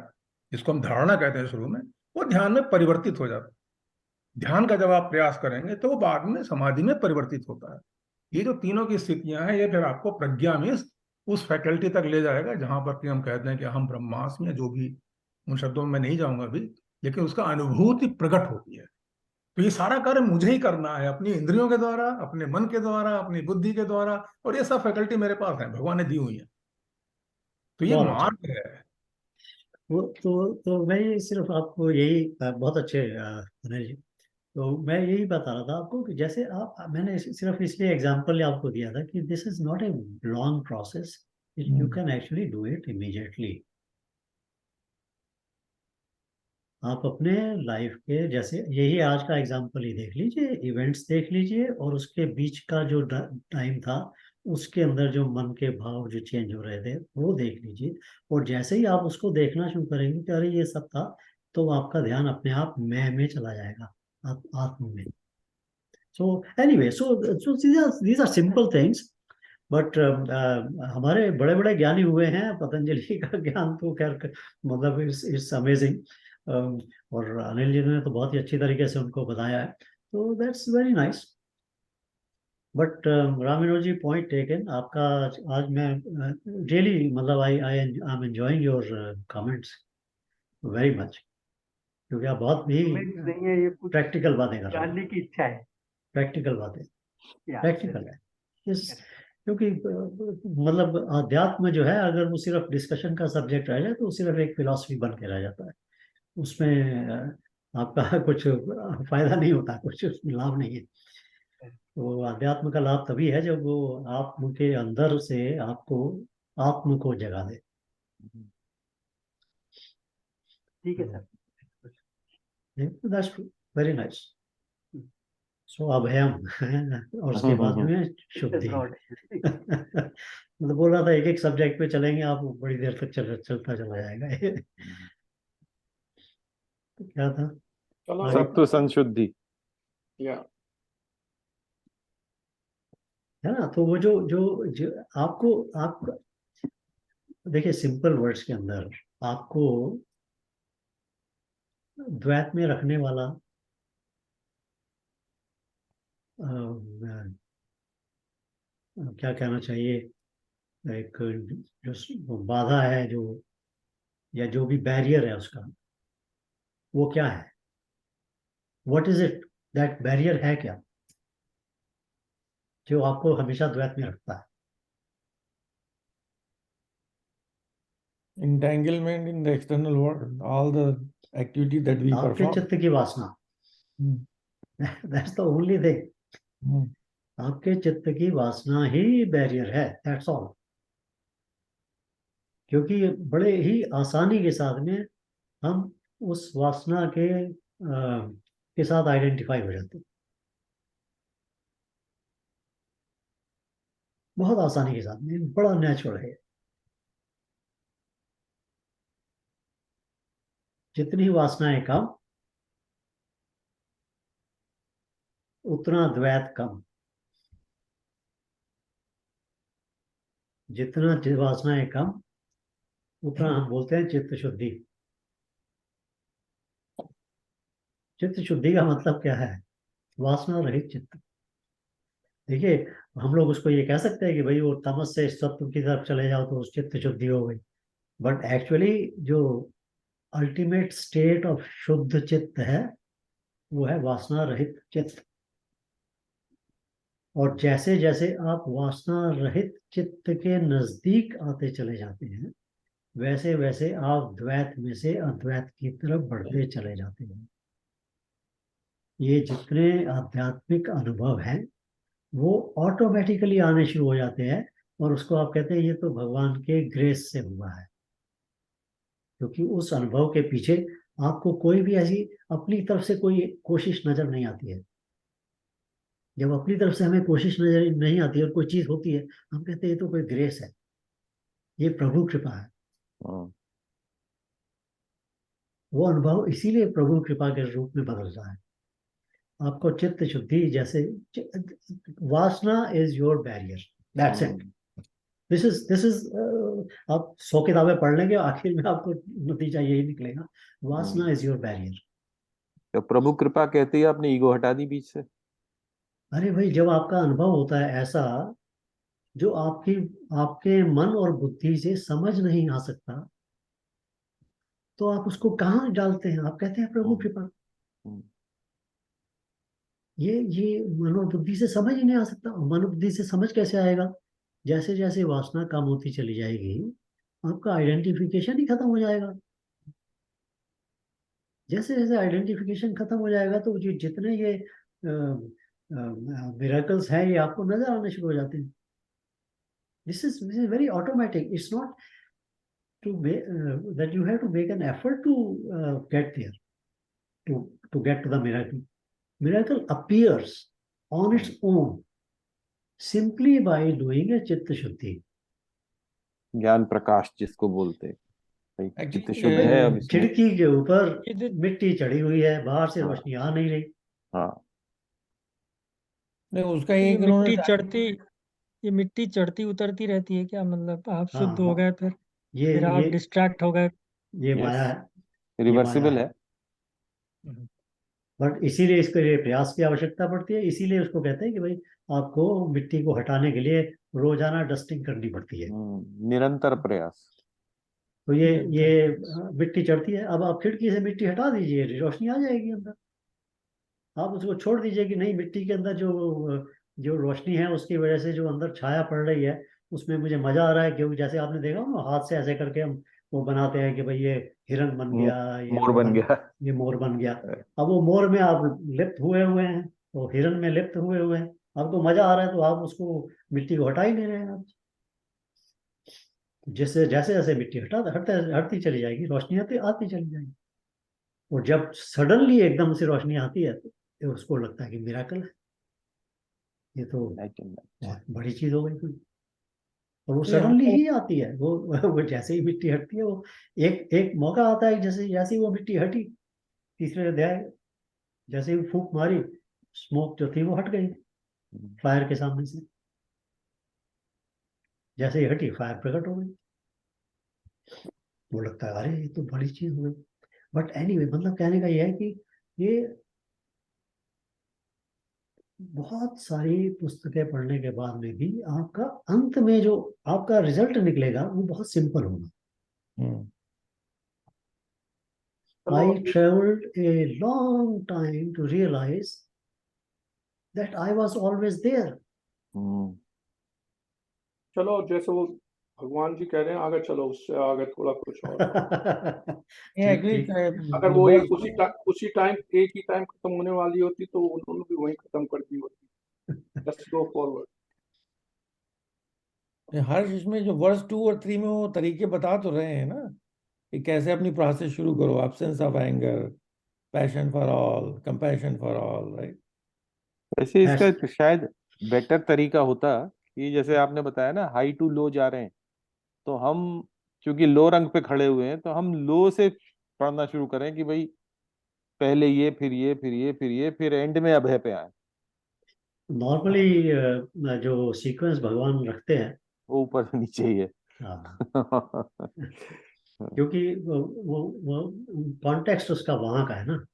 जिसको हम धारणा कहते हैं शुरू में, वो ध्यान में परिवर्तित हो जाता है। ध्यान का जब आप प्रयास करेंगे तो वो बाद में समाधि में परिवर्तित होता है। ये जो तीनों की स्थितियां हैं, ये फिर आपको प्रज्ञा में उस फैकल्टी तक ले जाएगा जहां पर कि हम कहते हैं कि हम ब्रह्मास्मि, जो भी, उन शब्दों में मैं नहीं जाऊंगा अभी, लेकिन उसका अनुभूति प्रकट होती है। तो ये सारा कार्य मुझे ही करना है, अपनी इंद्रियों के द्वारा, अपने मन के द्वारा, अपनी बुद्धि के द्वारा, और ये सब फैकल्टी मेरे पास है, भगवान ने दी हुई है। तो ये बहुत अच्छा। मार्ग है। वो तो मैं ये सिर्फ आपको यही बहुत अच्छे अनिल जी। तो मैं यही बता रहा था आपको कि जैसे आप, मैंने सिर्फ इसलिए एग्जांपल आपको दिया था कि this is not a long process, You can actually do it immediately. आप अपने लाइफ के जैसे यही आज का एग्जांपल ही देख लीजिए, इवेंट्स देख लीजिए, और उसके बीच का जो टाइम था उसके अंदर जो मन के भाव जो चेंज हो रहे थे वो देख लीजिए, और जैसे ही आप उसको देखना शुरू करेंगे कि अरे ये सब था, तो आपका ध्यान अपने आप मैं में चला जाएगा, आप आत्म में. So anyway, so these are simple things, but हमारे बड़े बड़े ज्ञानी हुए हैं, पतंजलि का ज्ञान तो खैर मतलब इट्स अमेजिंग, और अनिल जी ने तो बहुत ही अच्छी तरीके से उनको बताया है, तो that's very nice. But Ram Vinod ji, point taken आपका. आज मैं रियली मतलब I am enjoying your comments very much, क्योंकि आप बहुत ही Comments नहीं है, ये कुछ प्रैक्टिकल बातें कर रहे हैं. जानने की इच्छा है. प्रैक्टिकल बातें, Yeah, प्रैक्टिकल है इस, क्योंकि मतलब अध्यात्म जो है अगर वो सिर्फ डिस्कशन का सब्जेक्ट रह जाए तो वो सिर्फ एक फिलॉसफी बन के रह जाता है, उसमें आपका कुछ फायदा नहीं होता, कुछ उसमें लाभ नहीं है. तो अध्यात्म का लाभ तभी है जब वो आत्म के अंदर से आपको आत्म को जगा दे. ठीक है sir. That's very nice. So अभयम और उसके बाद में शुद्धि. मतलब बोल रहा था एक एक सब्जेक्ट पे चलेंगे आप, बड़ी देर तक चलता चला जाएगा ये. तो क्या था? चलो सत्व संशुद्धि. या है ना, तो वो जो आपको देखिए, सिंपल वर्ड्स के अंदर आपको द्वैत में रखने वाला क्या कहना चाहिए, एक जो बाधा है, जो या जो भी बैरियर है उसका, वो क्या है? What is it? That barrier है क्या जो आपको हमेशा द्वैत में रखता है? Entanglement in the external world, all the activity that we आपके perform. चित्त की वासना. That's the only thing. आपके चित्त की वासना ही बैरियर है, दैट्स ऑल. क्योंकि बड़े ही आसानी के साथ में हम उस वासना के साथ आइडेंटिफाई हो जाते हैं, बहुत आसानी के साथ में, बड़ा नेचुरल है. जितनी वासनाएं कम उतना द्वैत कम. जितना वासनाएं कम उतना हम बोलते हैं चित्त शुद्धि. चित्त शुद्धि का मतलब क्या है? वासना रहित चित्त. देखिए, हम लोग उसको ये कह सकते हैं कि भाई वो तमस से सत्व की तरफ चले जाओ तो उस चित्त शुद्धि हो गई, बट एक्चुअली जो अल्टीमेट स्टेट ऑफ शुद्ध चित्त है वो है वासना रहित चित्त. और जैसे जैसे आप वासना रहित चित्त के नजदीक आते चले जाते हैं, वैसे वैसे आप द्वैत में से अद्वैत की तरफ बढ़ते चले जाते हैं. ये जितने आध्यात्मिक अनुभव हैं वो ऑटोमेटिकली आने शुरू हो जाते हैं, और उसको आप कहते हैं ये तो भगवान के ग्रेस से हुआ है. क्योंकि उस अनुभव के पीछे आपको कोई भी ऐसी अपनी तरफ से कोई कोशिश नजर नहीं आती है. जब अपनी तरफ से हमें कोशिश नजर नहीं आती और कोई चीज होती है, हम कहते हैं ये तो कोई ग्रेस है, ये प्रभु कृपा है. वो अनुभव इसीलिए प्रभु कृपा के रूप में बदलता है. आपको चित्त शुद्धि, जैसे वासना is your barrier, that's it. This is आप 100 किताबें पढ़ लेंगे, आखिर में आपको नतीजा यही निकलेगा, वासना इज योर बैरियर. तो प्रभु कृपा कहते ही आपने ईगो हटा दी बीच से. अरे भाई, जब आपका अनुभव होता है ऐसा जो आपके मन और बुद्धि से समझ नहीं आ सकता, तो आप उसको कहाँ डालते हैं? आप कहते हैं प्रभु कृपा. ये मन और बुद्धि से समझ ही नहीं आ सकता. मन और बुद्धि से समझ कैसे आएगा? जैसे जैसे वासना कम होती चली जाएगी, आपका आइडेंटिफिकेशन ही खत्म हो जाएगा. जैसे जैसे आइडेंटिफिकेशन खत्म हो जाएगा तो जितने ये मिरेकल्स हैं ये आपको नजर आने शुरू हो जाते हैं. This is very automatic. It's not that you have to make an effort to get there, to get to the miracle. Miracle appears on its own simply by doing a चित्त शुद्धि. ज्ञान प्रकाश जिसको बोलते हैं, भाई Actually, चित्त शुद्ध है अब इसमें। खिड़की के ऊपर ये जो- मिट्टी चढ़ी हुई है, बाहर से हाँ। रोशनी आ नहीं रही. हाँ, नहीं उसका ये एक इन्होंने मिट्टी चढ़ती उतरती रहती है क्या? मतलब आप हाँ, शुद्ध हो हाँ. गए फिर आप ये डिस्ट्रैक्ट हो गए। ये Yes. माया है. रिवर्सिबल माया है। बट इसीलिए इसके लिए प्रयास की आवश्यकता पड़ती है. इसीलिए उसको कहते हैं कि भाई आपको मिट्टी को हटाने के लिए रोजाना डस्टिंग करनी पड़ती है. निरंतर प्रयास। तो ये मिट्टी चढ़ती है. अब आप खिड़की से मिट्टी हटा दीजिए, रोशनी आ जाएगी अंदर. आप उसको छोड़ दीजिए कि नहीं, मिट्टी के अंदर जो रोशनी है उसकी वजह से जो अंदर छाया पड़ रही है उसमें मुझे मजा आ रहा है. क्योंकि जैसे आपने देखा ना, हाथ से ऐसे करके हम वो बनाते हैं कि भाई ये हिरन बन गया, ये मोर बन गया। ये मोर बन गया. अब वो मोर में आप लिप्त हुए हुए हैं, तो हिरन में लिप्त हुए हुए हैं. आपको मजा आ रहा है तो आप उसको मिट्टी को हटा ही नहीं रहे हैं. आप जैसे जैसे जैसे मिट्टी हटती चली जाएगी, रोशनी आती चली जाएगी. और जब सडनली एकदम से रोशनी आती है तो उसको लगता है कि मिराकल है, ये तो बहुत बड़ी चीज हो गई कोई. और वो सडनली ही आती है. वो जैसे ही मिट्टी हटती है, वो एक मौका आता है, जैसे जैसे ही वो मिट्टी हटी, तीसरे अध्याय जैसे ही फूंक मारी, स्मोक जो थी वो हट गई फायर के सामने से. जैसे ही हटी, फायर प्रकट हो गई. वो लगता है अरे ये तो बड़ी चीज हो गई. बट एनीवे, मतलब कहने का ये है कि ये बहुत सारी पुस्तकें पढ़ने के बाद में भी आपका अंत में जो आपका रिजल्ट निकलेगा वो बहुत सिंपल होगा. I traveled a long time to realize that I was always there. चलो जैसे वो भगवान जी कह रहे हैं आगे चलो, उससे आगे थोड़ा कुछ और. अगर वो उसी टाइम एक ही टाइम खत्म होने वाली होती तो उन्होंने भी वहीं खत्म कर दी होती. Let's go forward. हर इसमें जो वर्स 2 और 3 में वो तरीके बता तो रहे हैं ना कि कैसे अपनी प्रोसेस शुरू करो. Absence of anger, passion for all, compassion for all, right. वैसे इसका शायद बेटर तरीका होता कि जैसे आपने बताया ना, हाई टू लो जा रहे हैं, तो हम क्योंकि लो रंग पे खड़े हुए हैं तो हम लो से पढ़ना शुरू करें कि भाई पहले ये, फिर ये, फिर ये, फिर ये, फिर एंड में अभय पे आए. नॉर्मली जो सीक्वेंस भगवान रखते हैं वो ऊपर से नीचे ही है. क्योंकि वो कॉन्टेक्स्ट उसका वहां का है ना.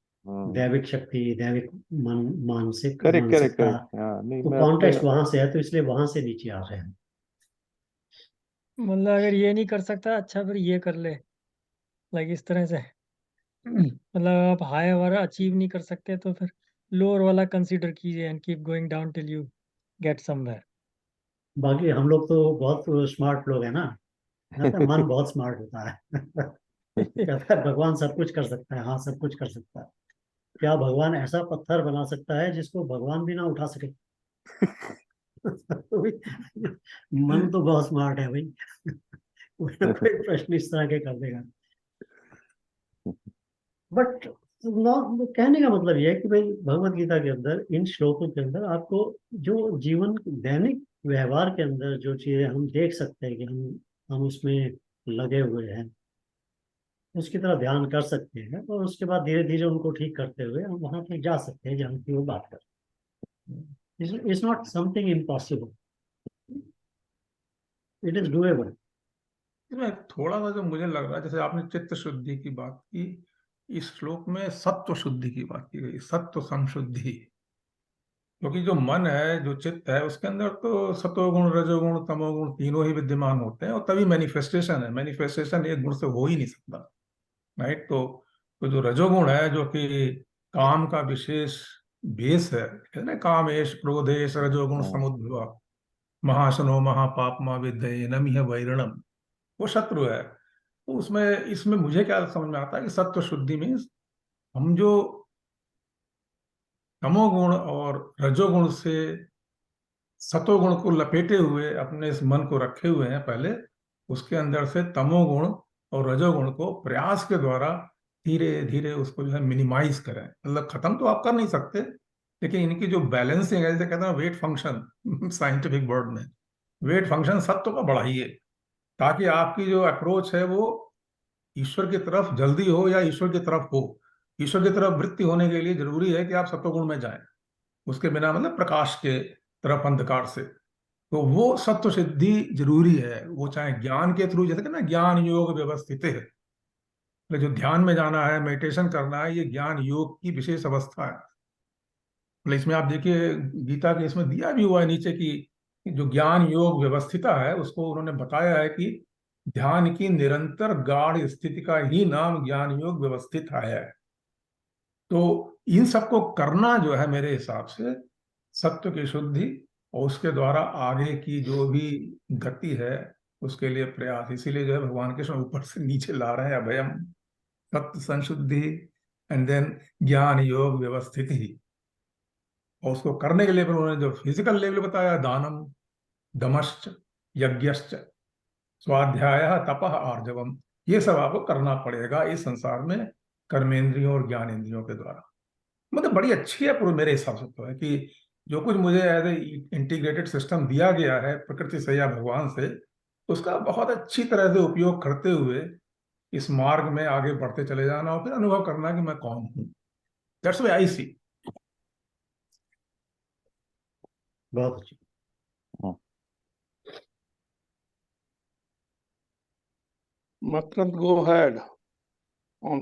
दैविक शक्ति, दैविक मानसिक मानसिकता, तो कॉन्टेक्स्ट वहां से है, तो इसलिए वहां से नीचे आ रहे हैं. मतलब अगर ये नहीं कर सकता, अच्छा फिर ये कर ले, लाइक इस तरह से. मतलब आप हायर वाला अचीव नहीं कर सकते तो फिर लोअर वाला कंसीडर कीजिए and keep going down till you get somewhere. बाकी हम लोग तो बहुत स्मार्ट लोग हैं ना. मन बहुत स्मार्ट होता है. कहता है भगवान सब कुछ कर सकता है. हाँ, सब कुछ कर सकता है. क्या भगवान ऐसा पत्थर बना सकता है जिसको भगवान भी ना उठा सके? मन तो बहुत स्मार्ट है भाई. कोई प्रश्न इस तरह के कर देगा. बट कहने का मतलब यह है कि भाई भगवत गीता के अंदर, इन श्लोकों के अंदर आपको जो जीवन दैनिक व्यवहार के अंदर जो चीजें हम देख सकते हैं कि हम उसमें लगे हुए हैं, उसकी तरफ ध्यान कर सकते हैं, और उसके बाद धीरे धीरे उनको ठीक करते हुए हम वहां तक जा सकते हैं जहाँ की वो बात करते हैं. It's not something impossible, it is doable. थोड़ा सा जो मुझे लग रहा है, जैसे आपने चित्त शुद्धि की बात की, इस श्लोक में सत्व शुद्धि की बात की गई, सत्व संशुद्धि. क्योंकि जो मन है, जो चित्त है, उसके अंदर तो सतोगुण, रजोगुण, तमोगुण तीनों ही विद्यमान होते हैं, और तभी मैनिफेस्टेशन है. मैनिफेस्टेशन एक गुण से हो ही नहीं सकता, राइट. तो जो रजोगुण है, जो कि काम का विशेष बेस है ना, कामेश क्रोधेश रजोगुण समुद्भव महाशनो महापापमा विद्ये नमिह वैरणम, वो शत्रु है. तो इसमें मुझे क्या समझ में आता है कि सत्व शुद्धि में हम जो तमोगुण और रजोगुण से सतोगुण को लपेटे हुए अपने इस मन को रखे हुए हैं पहले, उसके अंदर से तमोगुण और रजोगुण को प्रयास के द्वारा धीरे धीरे उसको जो है मिनिमाइज करें। मतलब खत्म तो आप कर नहीं सकते, लेकिन इनकी जो बैलेंसिंग है, जैसे कहते हैं वेट फंक्शन साइंटिफिक वर्ड में, वेट फंक्शन सत्व का बढ़ाइए, ताकि आपकी जो अप्रोच है वो ईश्वर की तरफ जल्दी हो या ईश्वर की तरफ हो। ईश्वर की तरफ वृत्ति होने के लिए जरूरी है कि आप सत्वगुण में जाएं, उसके बिना मतलब प्रकाश के तरफ अंधकार से। तो वो सत्व सिद्धि जरूरी है, वो चाहे ज्ञान के थ्रू, जैसे कि ना ज्ञान योग व्यवस्थित है, जो ध्यान में जाना है, मेडिटेशन करना है, ये ज्ञान योग की विशेष अवस्था है। मतलब इसमें आप देखिए गीता के इसमें दिया भी हुआ है नीचे की जो ज्ञान योग व्यवस्थिता है, उसको उन्होंने बताया है कि ध्यान की निरंतर गाढ़ स्थिति का ही नाम ज्ञान योग व्यवस्थित है। तो इन सबको करना जो है मेरे हिसाब से सत्व की शुद्धि और उसके द्वारा आगे की जो भी गति है उसके लिए प्रयास। इसीलिए जो है भगवान कृष्ण ऊपर से नीचे ला रहे हैं अभयम सत्व संशुद्धि एंड देन ज्ञान योग व्यवस्थित ही। और उसको करने के लिए फिर उन्होंने जो फिजिकल लेवल बताया, दानम दमश्च यज्ञश्च स्वाध्याय तपः आर्जवम, ये सब आपको करना पड़ेगा इस संसार में कर्मेंद्रियों और ज्ञानेंद्रियों के द्वारा। मतलब बड़ी अच्छी है पूरी मेरे हिसाब से तो है कि जो कुछ मुझे एज ए इंटीग्रेटेड सिस्टम दिया गया है प्रकृति से या भगवान से, उसका बहुत अच्छी तरह से उपयोग करते हुए इस मार्ग में आगे बढ़ते चले जाना और फिर अनुभव करना कि मैं कौन हूँ। दैट्स व्हाई आई सी। बहुत अच्छी। मकरंद गो हेड ऑन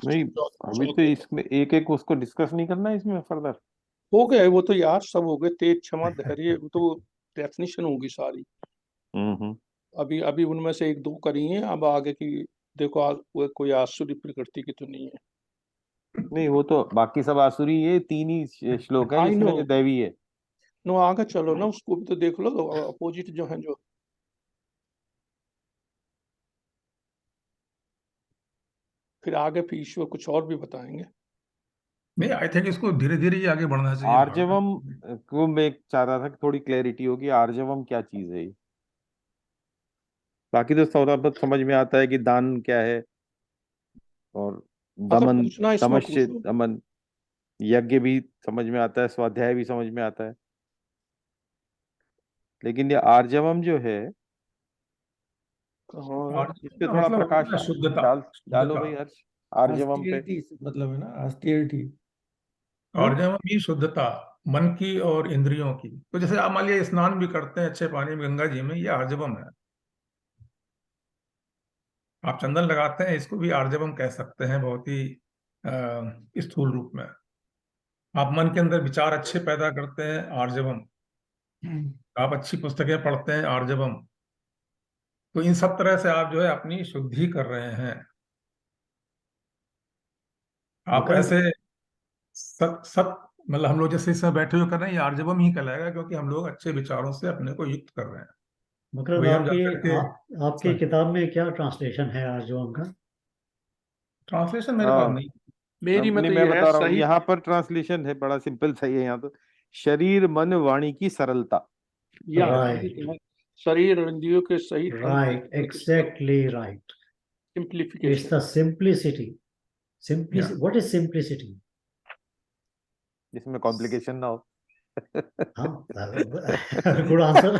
नहीं, अभी तो इसमें एक एक उसको डिस्कस नहीं करना है इसमें फर्दर। हो गए वो तो यार, सब हो गए। तेज क्षमा धैर्य वो तो डेफिनेशन होगी सारी। अभी अभी उनमें से एक दो करी हैं, अब आगे की देखो वो कोई आसुरी प्रकृति की तो नहीं है। नहीं, वो तो बाकी सब आसुरी, ये तीन ही श्लोक है आई जिसमें नो, जो दैवी है। नो आगे चलो ना, उसको भी तो देख लो, अपोजिट जो है जो। फिर आगे फिर ईश्वर कुछ और भी बताएंगे। नहीं, आई थिंक इसको धीरे धीरे ही आगे बढ़ना चाहिए। आर्जवम को मैं चाह रहा था कि थोड़ी क्लैरिटी होगी, आर्जवम क्या चीज है ये। बाकी तो सौदापत समझ में आता है कि दान क्या है, और दमन पूछना इसमें दमश्य पूछो। दमन, यज्ञ भी समझ में आता है, स्वाध्याय भी समझ में आता है, लेकिन ये आर्जवम जो है हाँ, इस पे थोड़ा मतलब प्रकाश होता है शुद्धता। डालो भाई हर्ष, आर्जवम पे। ऑस्टियरिटी मतलब है ना, ऑस्टियरिटी। और जब भी शुद्धता मन की और इंद्रियों की, तो जैसे आप मान लिया स्नान भी करते हैं अच्छे पानी में गंगा जी में, ये आर्जवम है। आप चंदन लगाते हैं, इसको भी आर्जवम कह सकते हैं बहुत ही स्थूल रूप में। आप मन के अंदर विचार अच्छे पैदा करते हैं, आर्जवम। आप अच्छी पुस्तकें पढ़ते हैं, आर्जवम। तो इन सब तरह से आप जो है अपनी शुद्धि कर रहे हैं। आप मकरंद ऐसे सत सत मतलब हम लोग जैसे इसमें बैठे हुए कर रहे हैं, ये आर्जवम ही कहलाएगा, क्योंकि हम लोग अच्छे विचारों से अपने को युक्त कर रहे हैं। मकरंद वही हम जाकर के आपकी किताब में क्या ट्रांसलेशन है आर्जवम का? ट्रांसलेशन मेरे पास हाँ, नहीं। मेरी में नहीं, तो मैं ये है बता रहा हूँ, सही। यहाँ पर ट्रांसलेशन है बड़ा सिंपल सही है। यहाँ तो शरीर मन वाणी की सरलता। या राइट, शरीर और इंद्रियों के सही right, exactly right. It's simplification. the simplicity. Yeah. What is simplicity? जिसमें कॉम्प्लिकेशन ना हो। हाँ, good answer.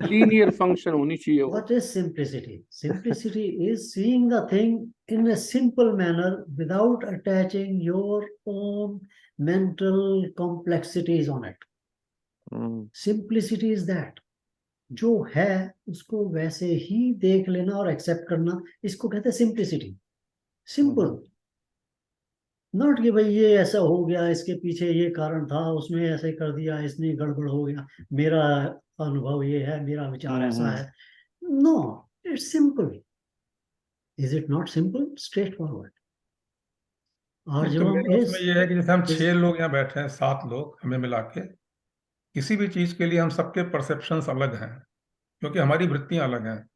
लीनियर फंक्शन होनी चाहिए वो। What is simplicity? Simplicity is seeing the thing in a simple manner without attaching your own mental complexities on it. Simplicity is that. जो है उसको वैसे ही देख लेना और एक्सेप्ट करना, इसको कहते हैं सिंप्लिसिटी। सिंपल, नॉट कि भाई ये ऐसा हो गया, इसके पीछे ये कारण था, उसने ऐसे कर दिया, इसने गड़बड़ हो गया, मेरा अनुभव ये है, मेरा विचार ऐसा है। No, it's simple. Is it not simple? Straightforward. तो आर्जवम मेरा उसमें ये है कि जैसे हम 6 लोग यहाँ बैठे हैं, 7 लोग हमें मिला के, किसी भी चीज के लिए हम सबके परसेप्शंस अलग हैं, क्योंकि हमारी वृत्तियां अलग हैं।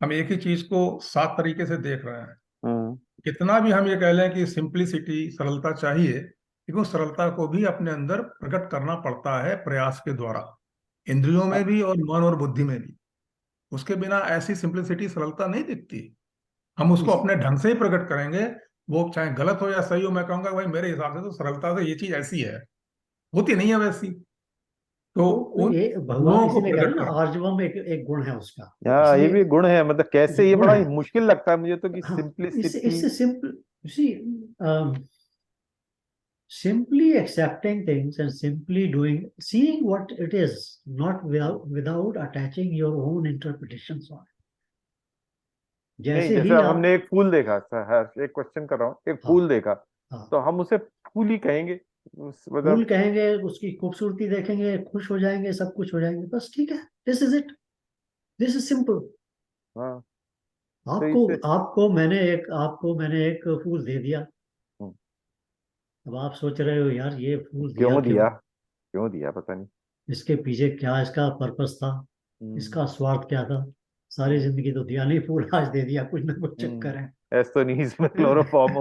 हम एक ही चीज को 7 तरीके से देख रहे हैं। कितना भी हम ये कह लें कि सिंप्लिसिटी, सरलता चाहिए, लेकिन उस सरलता को भी अपने अंदर प्रकट करना पड़ता है प्रयास के द्वारा, इंद्रियों में भी और मन और बुद्धि में भी। उसके बिना ऐसी सिंप्लिसिटी, सरलता नहीं दिखती। हम उसको अपने ढंग से ही प्रकट करेंगे, वो चाहे गलत हो या सही हो। मैं कहूंगा भाई मेरे हिसाब से तो सरलता से ये चीज ऐसी है, होती नहीं है वैसी। तो तो उन ये भगवान गुणों को इसीलिए कह रहे प्रकट हैं ना, करना। आर्जवम एक गुण है उसका, हाँ, ये इसलिए भी गुण है, मतलब कैसे, ये गुण बड़ा ही है। मुश्किल लगता है मुझे तो कि हाँ, सिंप्लिसिटी। इससे simple, simply accepting things and simply doing, seeing what it is, not without attaching your own interpretations on it. नहीं, जैसे जैसे ही अब आप, हमने एक फूल देखा सर, एक क्वेश्चन कर रहा हूँ, एक हाँ फूल देखा हाँ, तो हम उसे फूल ही कहेंगे, फूल मतलब। कहेंगे, उसकी खूबसूरती देखेंगे, खुश हो जाएंगे, सब कुछ हो जाएंगे, बस ठीक है, this is it, this is simple. हाँ, तो आपको इससे आपको मैंने एक फूल दे दिया, हम्म, अब आप सोच रहे हो यार ये फूल दिया क्यों क्यों, दिया, क्यों दिया पता नहीं। इसके पीछे क्या इसका पर्पस था, हम्म, इसका स्वार्थ क्या था। सारी हम्म, जिंदगी तो दिया नहीं, फूल आज दे दिया, कुछ ना कुछ चक्कर है। esto ni es chloroform.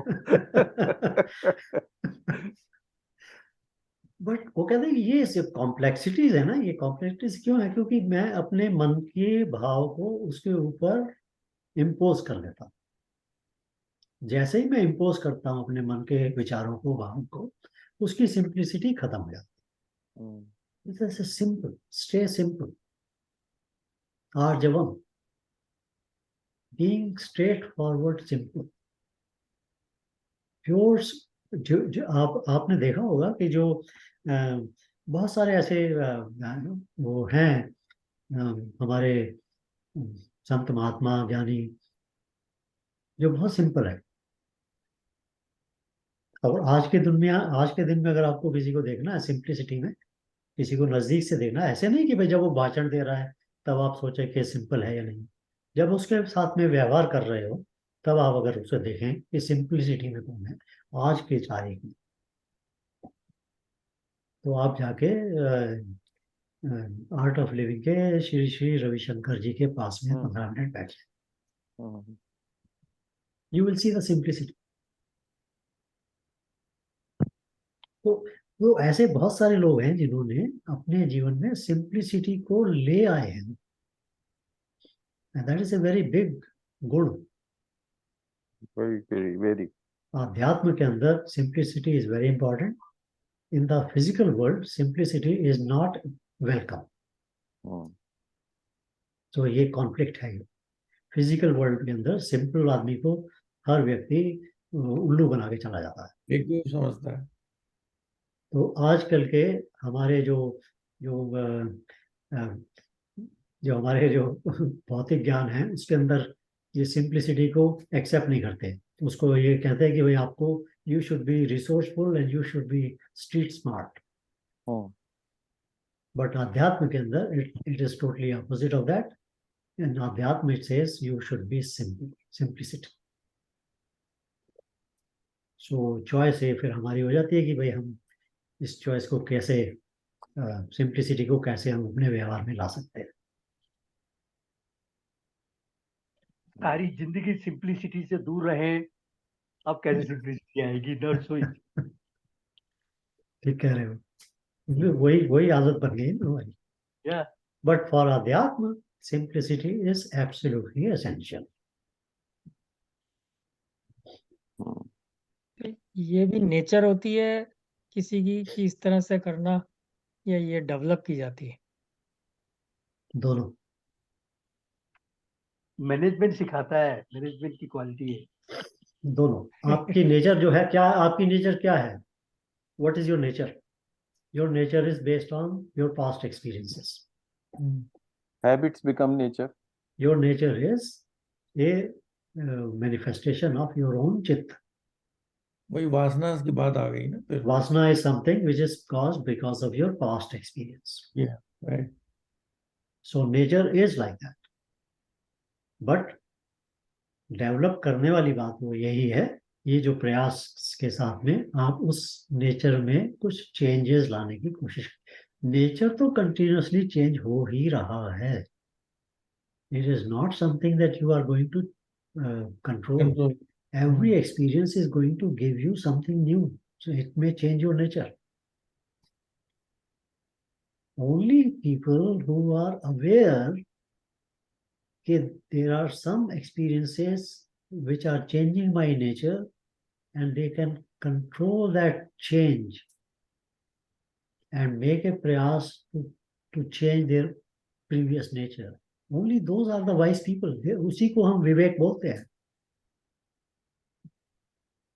But वो कहते हैं कि ये सिर्फ कॉम्प्लेक्सिटीज है ना, ये कॉम्प्लेक्सिटीज क्यों है, क्योंकि मैं अपने मन के भाव को उसके ऊपर इम्पोज कर लेता हूँ। जैसे ही मैं इम्पोज करता हूँ अपने मन के विचारों को, भावों को, उसकी सिंप्लिसिटी खत्म हो जाती है। सिंपल, स्टे सिंपल, आर्जवम, being straightforward, simple, pure. जो आपने देखा होगा कि जो बहुत सारे ऐसे वो हैं, हमारे संत महात्मा ज्ञानी, जो बहुत सिंपल है। और आज के दिन में अगर आपको किसी को देखना है सिंप्लिसिटी में, किसी को नजदीक से देखना है, ऐसे नहीं कि भाई जब वो भाषण दे रहा है तब आप सोचे कि सिंपल है या नहीं, जब उसके साथ में व्यवहार कर रहे हो तब आप अगर उसे देखें कि सिंप्लिसिटी में कौन है आज के तारीख में, तो आप जाके आर्ट ऑफ लिविंग के श्री श्री रविशंकर जी के पास में 15 मिनट बैठ, you will see the simplicity. तो वो ऐसे बहुत सारे लोग हैं जिन्होंने अपने जीवन में सिंप्लिसिटी को ले आए हैं, that is a very big गुण। Very very very. अध्यात्म के अंदर simplicity is very important. In the physical world simplicity is not welcome. तो ये कॉन्फ्लिक्ट है। फिजिकल वर्ल्ड के अंदर सिंपल आदमी को हर व्यक्ति उल्लू बना के चला जाता है, एक समझता है। तो आजकल के हमारे जो जो जो हमारे जो भौतिक ज्ञान है उसके अंदर ये सिंप्लिसिटी को एक्सेप्ट नहीं करते। उसको ये कहते हैं कि भाई आपको, you should be resourceful and you should be street smart. But अध्यात्म के अंदर it is totally opposite of that. In अध्यात्म it says you should be simplicity. So choice ये फिर हमारी हो जाती है कि भाई हम इस चॉइस को कैसे, सिंप्लिसिटी को कैसे हम अपने व्यवहार में ला सकते हैं। सारी जिंदगी सिंप्लिसिटी से दूर रहे, अब कैसे सिंप्लिसिटी आएगी, नॉट सो इजी। ठीक कह रहे हो, वही आदत बन गई ना हमारी। या बट फॉर अध्यात्म सिंप्लिसिटी इज एब्सोल्युटली एसेंशियल। ये भी नेचर होती है किसी की कि इस तरह से करना, या ये डेवलप की जाती है? दोनों। मैनेजमेंट सिखाता है, मैनेजमेंट की क्वालिटी है। दोनों। आपकी नेचर जो है, क्या आपकी नेचर क्या है, what is your nature? Your nature is based on your past experiences. Habits become nature. Your nature is a manifestation of your own चित्त। वही वासना की बात आ गई ना फिर। वासना is something which is caused because of your past experience. Right. So nature is like that. But develop करने वाली बात वो यही है, ये जो प्रयास के साथ में आप उस नेचर में कुछ चेंजेस लाने की कोशिश। नेचर तो कंटिन्यूअसली चेंज हो ही रहा है। It is not something that you are going to control. Every experience is going to give you something new, So it may change your nature. Only people who are aware that there are some experiences which are changing my nature and they can control that change and make a prayas to change their previous nature. Only those are the wise people. उसी को हम विवेक बोलते हैं.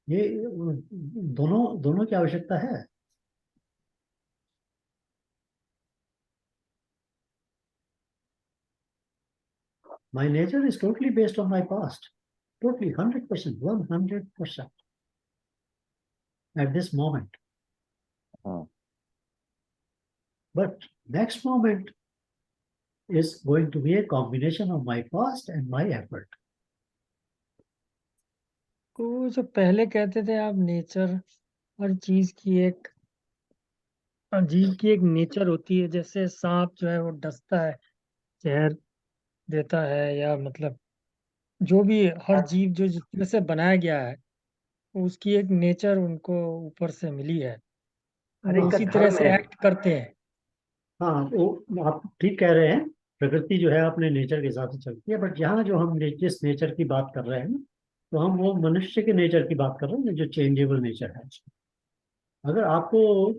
ये दोनों की आवश्यकता है. My nature is totally based on my past. Totally, 100%, 100% at this moment. But next moment is going to be a combination of my past and my effort. तो जो पहले कहते थे आप नेचर, हर चीज की एक जीव की एक नेचर होती है, जैसे सांप जो है वो डसता है, जहर देता है, या मतलब जो भी हर जीव जो जिस तरह से बनाया गया है उसकी एक नेचर उनको ऊपर से मिली है, हर वो एक का उसी तरह धर्म से है। एक्ट करते हैं। हाँ, वो आप ठीक कह रहे हैं. प्रकृति जो है अपने नेचर के हिसाब से चलती है. बट यहाँ जो हम जिस नेचर की बात कर रहे हैं ना, तो हम वो मनुष्य के नेचर की बात कर रहे हैं जो चेंजेबल नेचर है. अगर आपको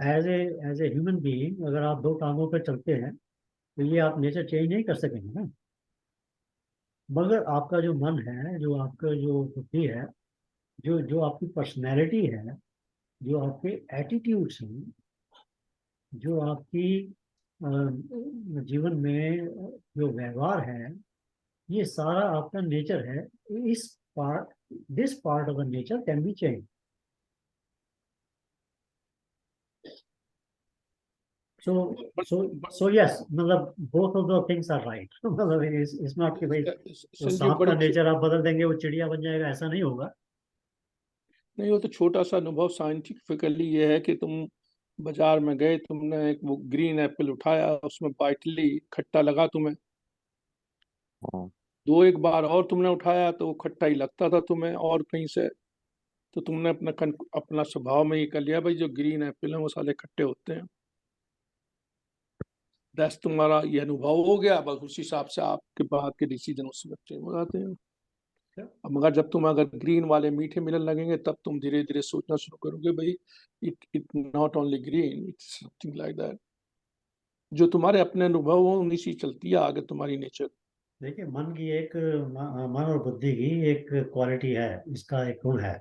एज ए ह्यूमन बीइंग अगर आप दो टांगों पर चलते हैं तो ये आप नेचर चेंज नहीं कर सकेंगे ना. मगर आपका जो मन है, जो आपका जो बुद्धि है, जो जो आपकी पर्सनैलिटी है, जो आपके एटीट्यूड्स हैं, जो आपकी जीवन में जो व्यवहार है, ये सारा आपका नेचर है. इस part this part of the nature can be change. So yes, मतलब both of the things are right. मतलब it's not कि भाई तो संजीव सांप बड़ी का नेचर आप बदल देंगे वो चिड़िया बन जाएगा, ऐसा नहीं होगा. नहीं, वो तो छोटा सा अनुभव साइंटिफिकली ये है कि तुम बाजार में गए, तुमने एक वो ग्रीन एप्पल उठाया, उसमें बाइटली खट्टा लगा तुम्हें, दो एक बार और तुमने उठाया तो वो खट्टा ही लगता था तुम्हें और कहीं से, तो तुमने अपना स्वभाव में ये कर लिया भाई जो ग्रीन एप्पल है वो साले खट्टे होते हैं. दैट्स तुम्हारा ये अनुभव हो गया, बस उस हिसाब से आपके बाद के डिसीजन उस वक्त चेंज हो जाते हैं. अब मगर जब तुम अगर ग्रीन वाले मीठे मिलने लगेंगे तब तुम धीरे धीरे सोचना शुरू करोगे भाई it not only green, it's something like that. जो तुम्हारे अपने अनुभव हो उन्हीं से चलती है आगे तुम्हारी नेचर. देखिए, मन की एक मन और बुद्धि की एक क्वालिटी है, इसका एक गुण है.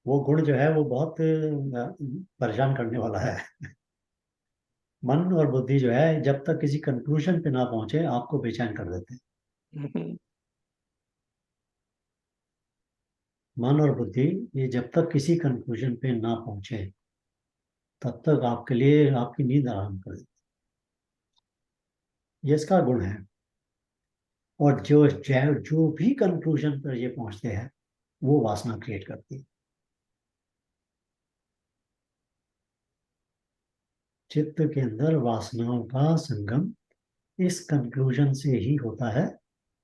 वो गुण जो है वो बहुत परेशान करने वाला है. मन और बुद्धि जो है जब तक किसी कंक्लूजन पे ना पहुंचे आपको बेचैन कर देते हैं. मन और बुद्धि ये जब तक किसी कंक्लूजन पे ना पहुंचे तब तक आपके लिए आपकी नींद आराम कर देती है. ये इसका गुण है. और जो भी कंक्लूजन पर ये पहुंचते हैं वो वासना क्रिएट करती है. चित्त के अंदर वासनाओं का संगम इस कंक्लूजन से ही होता है.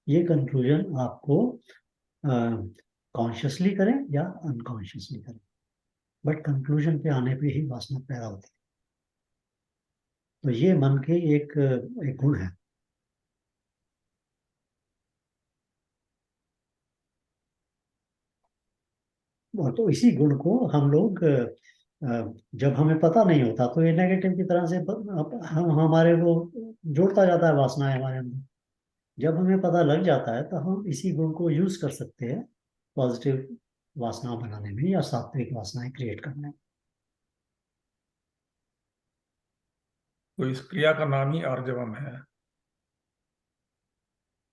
ये कंक्लूजन आपको कॉन्शियसली करें या अनकॉन्शियसली करें, बट कंक्लूजन पे आने पे ही वासना पैदा होती है. तो ये मन के एक गुण है. और तो इसी गुण को हम लोग जब हमें पता नहीं होता तो ये नेगेटिव की तरह से हम हमारे वो जोड़ता जाता है वासनाएं हमारे अंदर. जब हमें पता लग जाता है तो हम इसी गुण को यूज कर सकते हैं पॉजिटिव वासना बनाने में या सात्विक वासनाएं क्रिएट करने में. तो इस क्रिया का नाम ही आर्जवम है.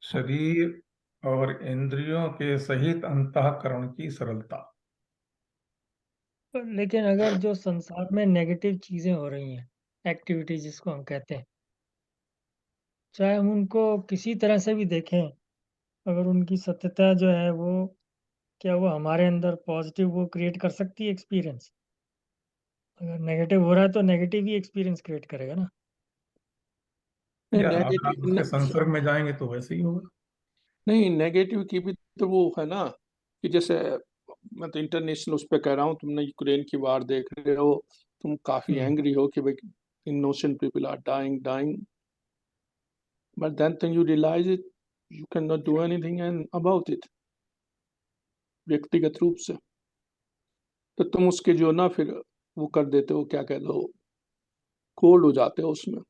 शरीर और इंद्रियों के सहित अंतःकरण की सरलता. लेकिन अगर जो संसार में नेगेटिव चीजें हो रही हैं, एक्टिविटी जिसको हम कहते हैं, चाहे हम उनको किसी तरह से भी देखें, अगर उनकी सत्यता जो है वो, क्या वो हमारे अंदर पॉजिटिव वो क्रिएट कर सकती है एक्सपीरियंस? अगर नेगेटिव हो रहा है तो नेगेटिव ही एक्सपीरियंस क्रिएट करेगा ना. या अगर आप उसके संसर्ग में जाएंगे तो वैसे ही होगा. नहीं, नेगेटिव की भी तो वो है ना कि जैसे मैं तो इंटरनेशनल उस पर कह रहा हूँ, तुमने यूक्रेन की वार देख रहे हो, तुम काफी एंग्री हो कि भाई innocent people are dying, but then you realize it, you can not do anything about it व्यक्तिगत रूप से। तो तुम उसके जो ना फिर वो कर देते हो, क्या कह लो, कोल्ड हो जाते हो उसमें।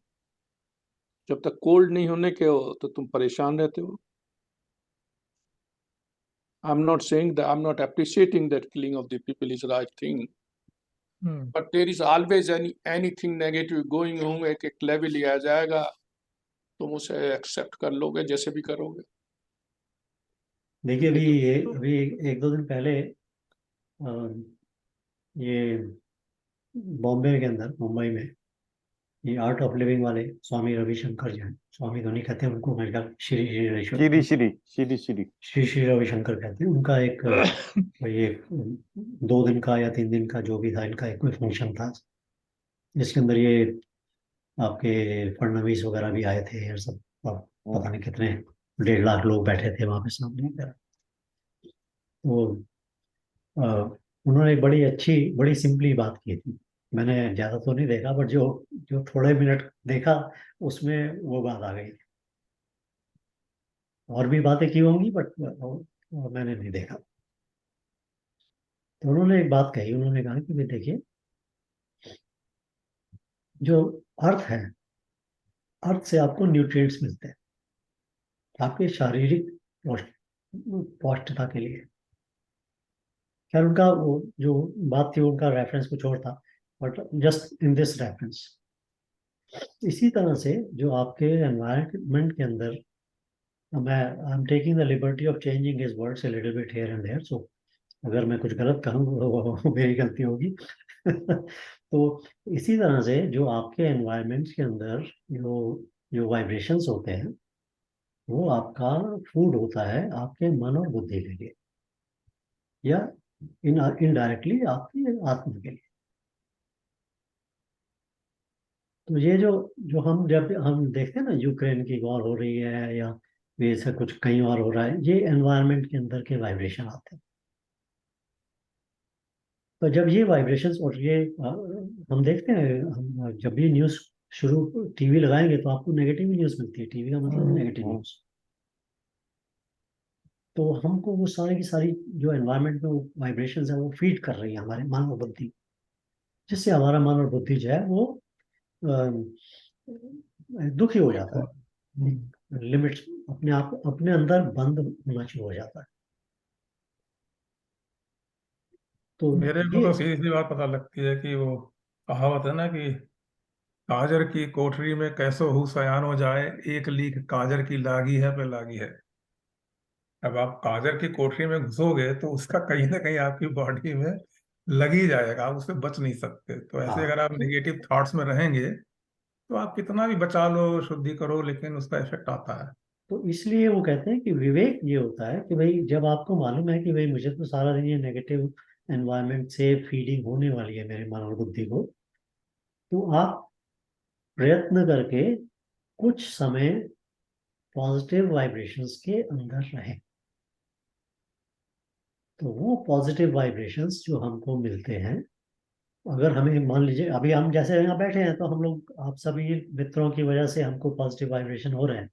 जब तक कोल्ड नहीं होने के हो तो तुम परेशान रहते हो। I'm not saying that, I'm not appreciating that killing of the people is the right thing, but there is always anything negative going on, एक लेवल लिया जाएगा, तुम उसे एक्सेप्ट कर लोगे जैसे भी करोगे। देखिए अभी एक दो दिन पहले ये बॉम्बे के अंदर, मुंबई में, ये आर्ट ऑफ लिविंग वाले स्वामी रविशंकर जी हैं, स्वामी तो नहीं कहते उनको, मेरे ख्याल श्री श्री श्री श्री श्री श्री श्री श्री रविशंकर कहते हैं उनका। एक ये 2 दिन का या 3 दिन का जो भी था, इनका एक कोई फंक्शन था जिसके अंदर ये आपके फडणवीस वगैरह भी आए थे और सब, पता नहीं कितने 1.5 लाख लोग बैठे थे वहां पे सामने। तो उन्होंने एक बड़ी अच्छी, बड़ी सिंपली बात की थी। मैंने ज्यादा तो नहीं देखा, बट जो जो थोड़े मिनट देखा उसमें वो बात आ गई। और भी बातें की होंगी बट मैंने नहीं देखा। तो उन्होंने एक बात कही, उन्होंने कहा कि भाई देखिए, जो अर्थ है, अर्थ से आपको न्यूट्रिएंट्स मिलते हैं आपके शारीरिक पौष्टिकता के लिए। खैर उनका वो जो बात थी, उनका रेफरेंस कुछ और था, but just in this reference. इसी तरह से जो आपके एनवायरनमेंट के अंदर, मैं I am taking the liberty of changing his words a little bit here and there, so अगर मैं कुछ गलत कहूँ वो मेरी गलती होगी। तो इसी तरह से जो आपके एनवायरनमेंट के अंदर जो जो वाइब्रेशंस होते हैं, वो आपका फूड होता है आपके मन और बुद्धि के लिए, या इनडायरेक्टली आपकी आत्मा के लिए। तो ये जो जो हम जब हम देखते हैं ना, यूक्रेन की वॉर हो रही है या ये ऐसा कुछ कहीं और हो रहा है, ये एनवायरनमेंट के अंदर के वाइब्रेशन आते हैं। तो जब ये वाइब्रेशंस और ये हम देखते हैं, हम जब भी न्यूज़ शुरू टीवी लगाएंगे तो आपको नेगेटिव न्यूज़ मिलती है। टीवी का मतलब नेगेटिव न्यूज़। तो हमको वो सारी की सारी जो एनवायरनमेंट में वो वाइब्रेशंस है वो फीड कर रही है हमारे मन और बुद्धि, जिससे हमारा मन और बुद्धि जो है वो दुखी हो जाता है, लिमिट्स अपने आप अपने अंदर बंद होना शुरू हो जाता है। तो मेरे को तो सीधी सी बात पता लगती है कि वो कहावत है ना कि काजर की कोठरी में कैसो हूँ सयान हो जाए, एक लीक काजर की लागी है पे लागी है। अब आप काजर की कोठरी में घुसोगे तो उसका कहीं ना कहीं आपकी बॉडी में लग ही जाएगा, आप उससे बच नहीं सकते। तो ऐसे अगर आप नेगेटिव थॉट्स में रहेंगे तो आप कितना भी बचा लो, शुद्धि करो, लेकिन उसका इफेक्ट आता है। तो इसलिए वो कहते हैं कि विवेक ये होता है कि भाई जब आपको मालूम है कि भाई मुझे तो सारा दिन ये नेगेटिव एनवायरनमेंट से फीडिंग होने वाली है मेरे मन और बुद्धि को, तो आप प्रयत्न करके कुछ समय पॉजिटिव वाइब्रेशंस के अंदर रहें। तो वो पॉजिटिव वाइब्रेशंस जो हमको मिलते हैं, अगर हमें मान लीजिए अभी हम जैसे यहाँ बैठे हैं तो हम लोग, आप सभी मित्रों की वजह से हमको पॉजिटिव वाइब्रेशन हो रहे हैं।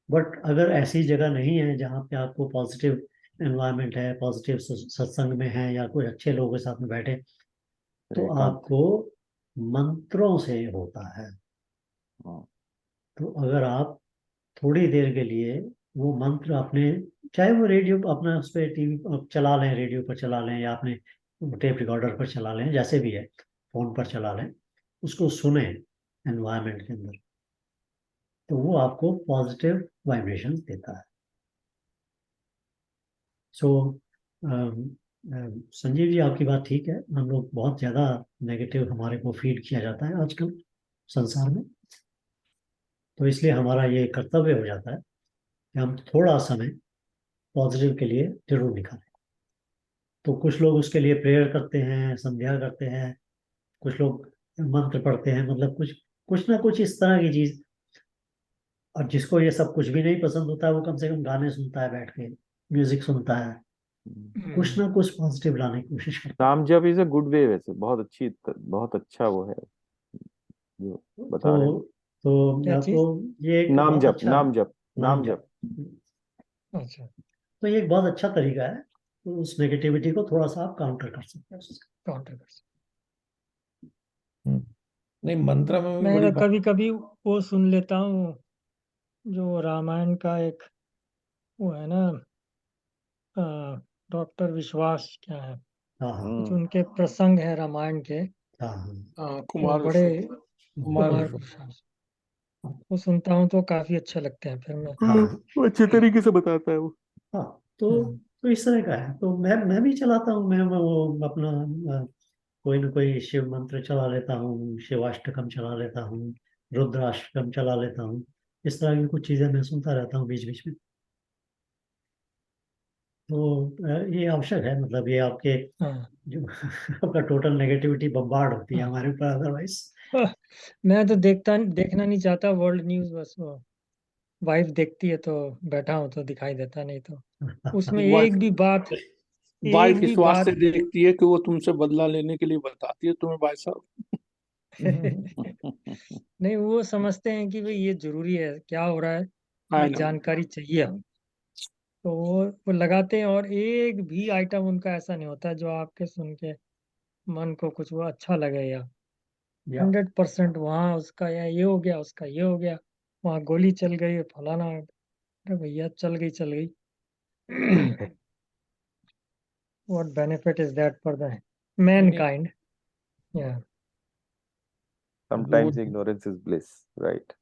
बट अगर ऐसी जगह नहीं है जहाँ पे आपको पॉजिटिव एनवायरनमेंट है, पॉजिटिव सत्संग में है या कोई अच्छे लोगों के साथ में बैठे, तो आपको मंत्रों से होता है। तो अगर आप थोड़ी देर के लिए वो मंत्र अपने, चाहे वो रेडियो अपना उस पर टीवी चला लें, रेडियो पर चला लें या अपने टेप रिकॉर्डर पर चला लें, जैसे भी है, फोन पर चला लें, उसको सुने एनवायरनमेंट के अंदर, तो वो आपको पॉजिटिव वाइब्रेशन देता है। सो संजीव जी, आपकी बात ठीक है। हम लोग बहुत ज़्यादा नेगेटिव हमारे को फीड किया जाता है आजकल संसार में। तो इसलिए हमारा ये कर्तव्य हो जाता है कि हम थोड़ा समय पॉजिटिव के लिए जरूर निकालें। तो कुछ लोग उसके लिए प्रेयर करते हैं, संध्या करते हैं, कुछ लोग मंत्र पढ़ते हैं, मतलब कुछ ना कुछ इस तरह की चीज। और जिसको ये सब कुछ भी नहीं पसंद होता है, वो कम से कम गाने सुनता है, बैठ के म्यूजिक सुनता है, कुछ ना कुछ पॉजिटिव लाने की कोशिश करता नाम जप इज अ गुड वे, वैसे बहुत अच्छा वो है जो हूँ। बता रहे हैं। क्या चीज? ये एक नाम बहुत जप, अच्छा नाम जप, नाम नाम जप। जप। अच्छा, तो ये एक बहुत अच्छा तरीका है, तो उस नेगेटिविटी को थोड़ा सा आप काउंटर कर सकते हैं उससे। काउंटर कर सकते। नहीं, मंत्र में भी मैं बड़ी तो कभी कभी वो सुन लेता हूँ, जो रामायण का एक वो है ना, डॉक्टर विश्वास क्या है, हाँ हाँ कुछ उनके प्रसंग है रामायण के, हाँ हाँ वो कुमार बड़े कुमार कुमार विश्वास, वो सुनता हूँ तो काफी अच्छे लगते हैं। फिर मैं हाँ वो अच्छे तरीके से बताता है वो। हाँ। तो इस तरह का है, तो मैं भी चलाता हूँ, मैं वो अपना कोई ना कोई शिव मंत्र चला लेता हूँ, शिवाष्टकम चला लेता हूँ, रुद्राष्टकम चला लेता हूँ। इस तरह की कुछ चीजें मैं सुनता रहता हूँ बीच बीच में। तो ये आवश्यक है, मतलब ये आपके हाँ जो आपका टोटल नेगेटिविटी बम्बार्ड होती है हाँ। हमारे ऊपर अदरवाइज। मैं तो देखना नहीं चाहता वर्ल्ड न्यूज़, बस वो वाइफ देखती है तो बैठा हूँ तो दिखाई देता, नहीं तो उसमें वाइफ वाइफ एक भी इस वास्ते बात देखती है कि वो तुमसे बदला लेने के लिए बताती है तुम्हें, भाई साहब। नहीं, वो समझते हैं कि भाई ये जरूरी है, क्या हो रहा है, आई ये नो। जानकारी चाहिए हमें। तो वो लगाते हैं, और एक भी आइटम उनका ऐसा नहीं होता जो आपके सुन के मन को कुछ वो अच्छा लगे, या या 100% वहाँ उसका या ये हो गया, उसका ये हो गया, वहाँ गोली चल गई, फलाना। अरे भैया, चल गई। What benefit is that for the mankind? Yeah. Sometimes ignorance is bliss, right?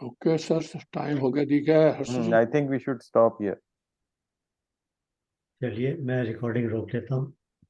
Okay sir, time हो गया, ठीक है हर्ष जी। I think we should stop here. चलिए मैं रिकॉर्डिंग रोक लेता हूँ।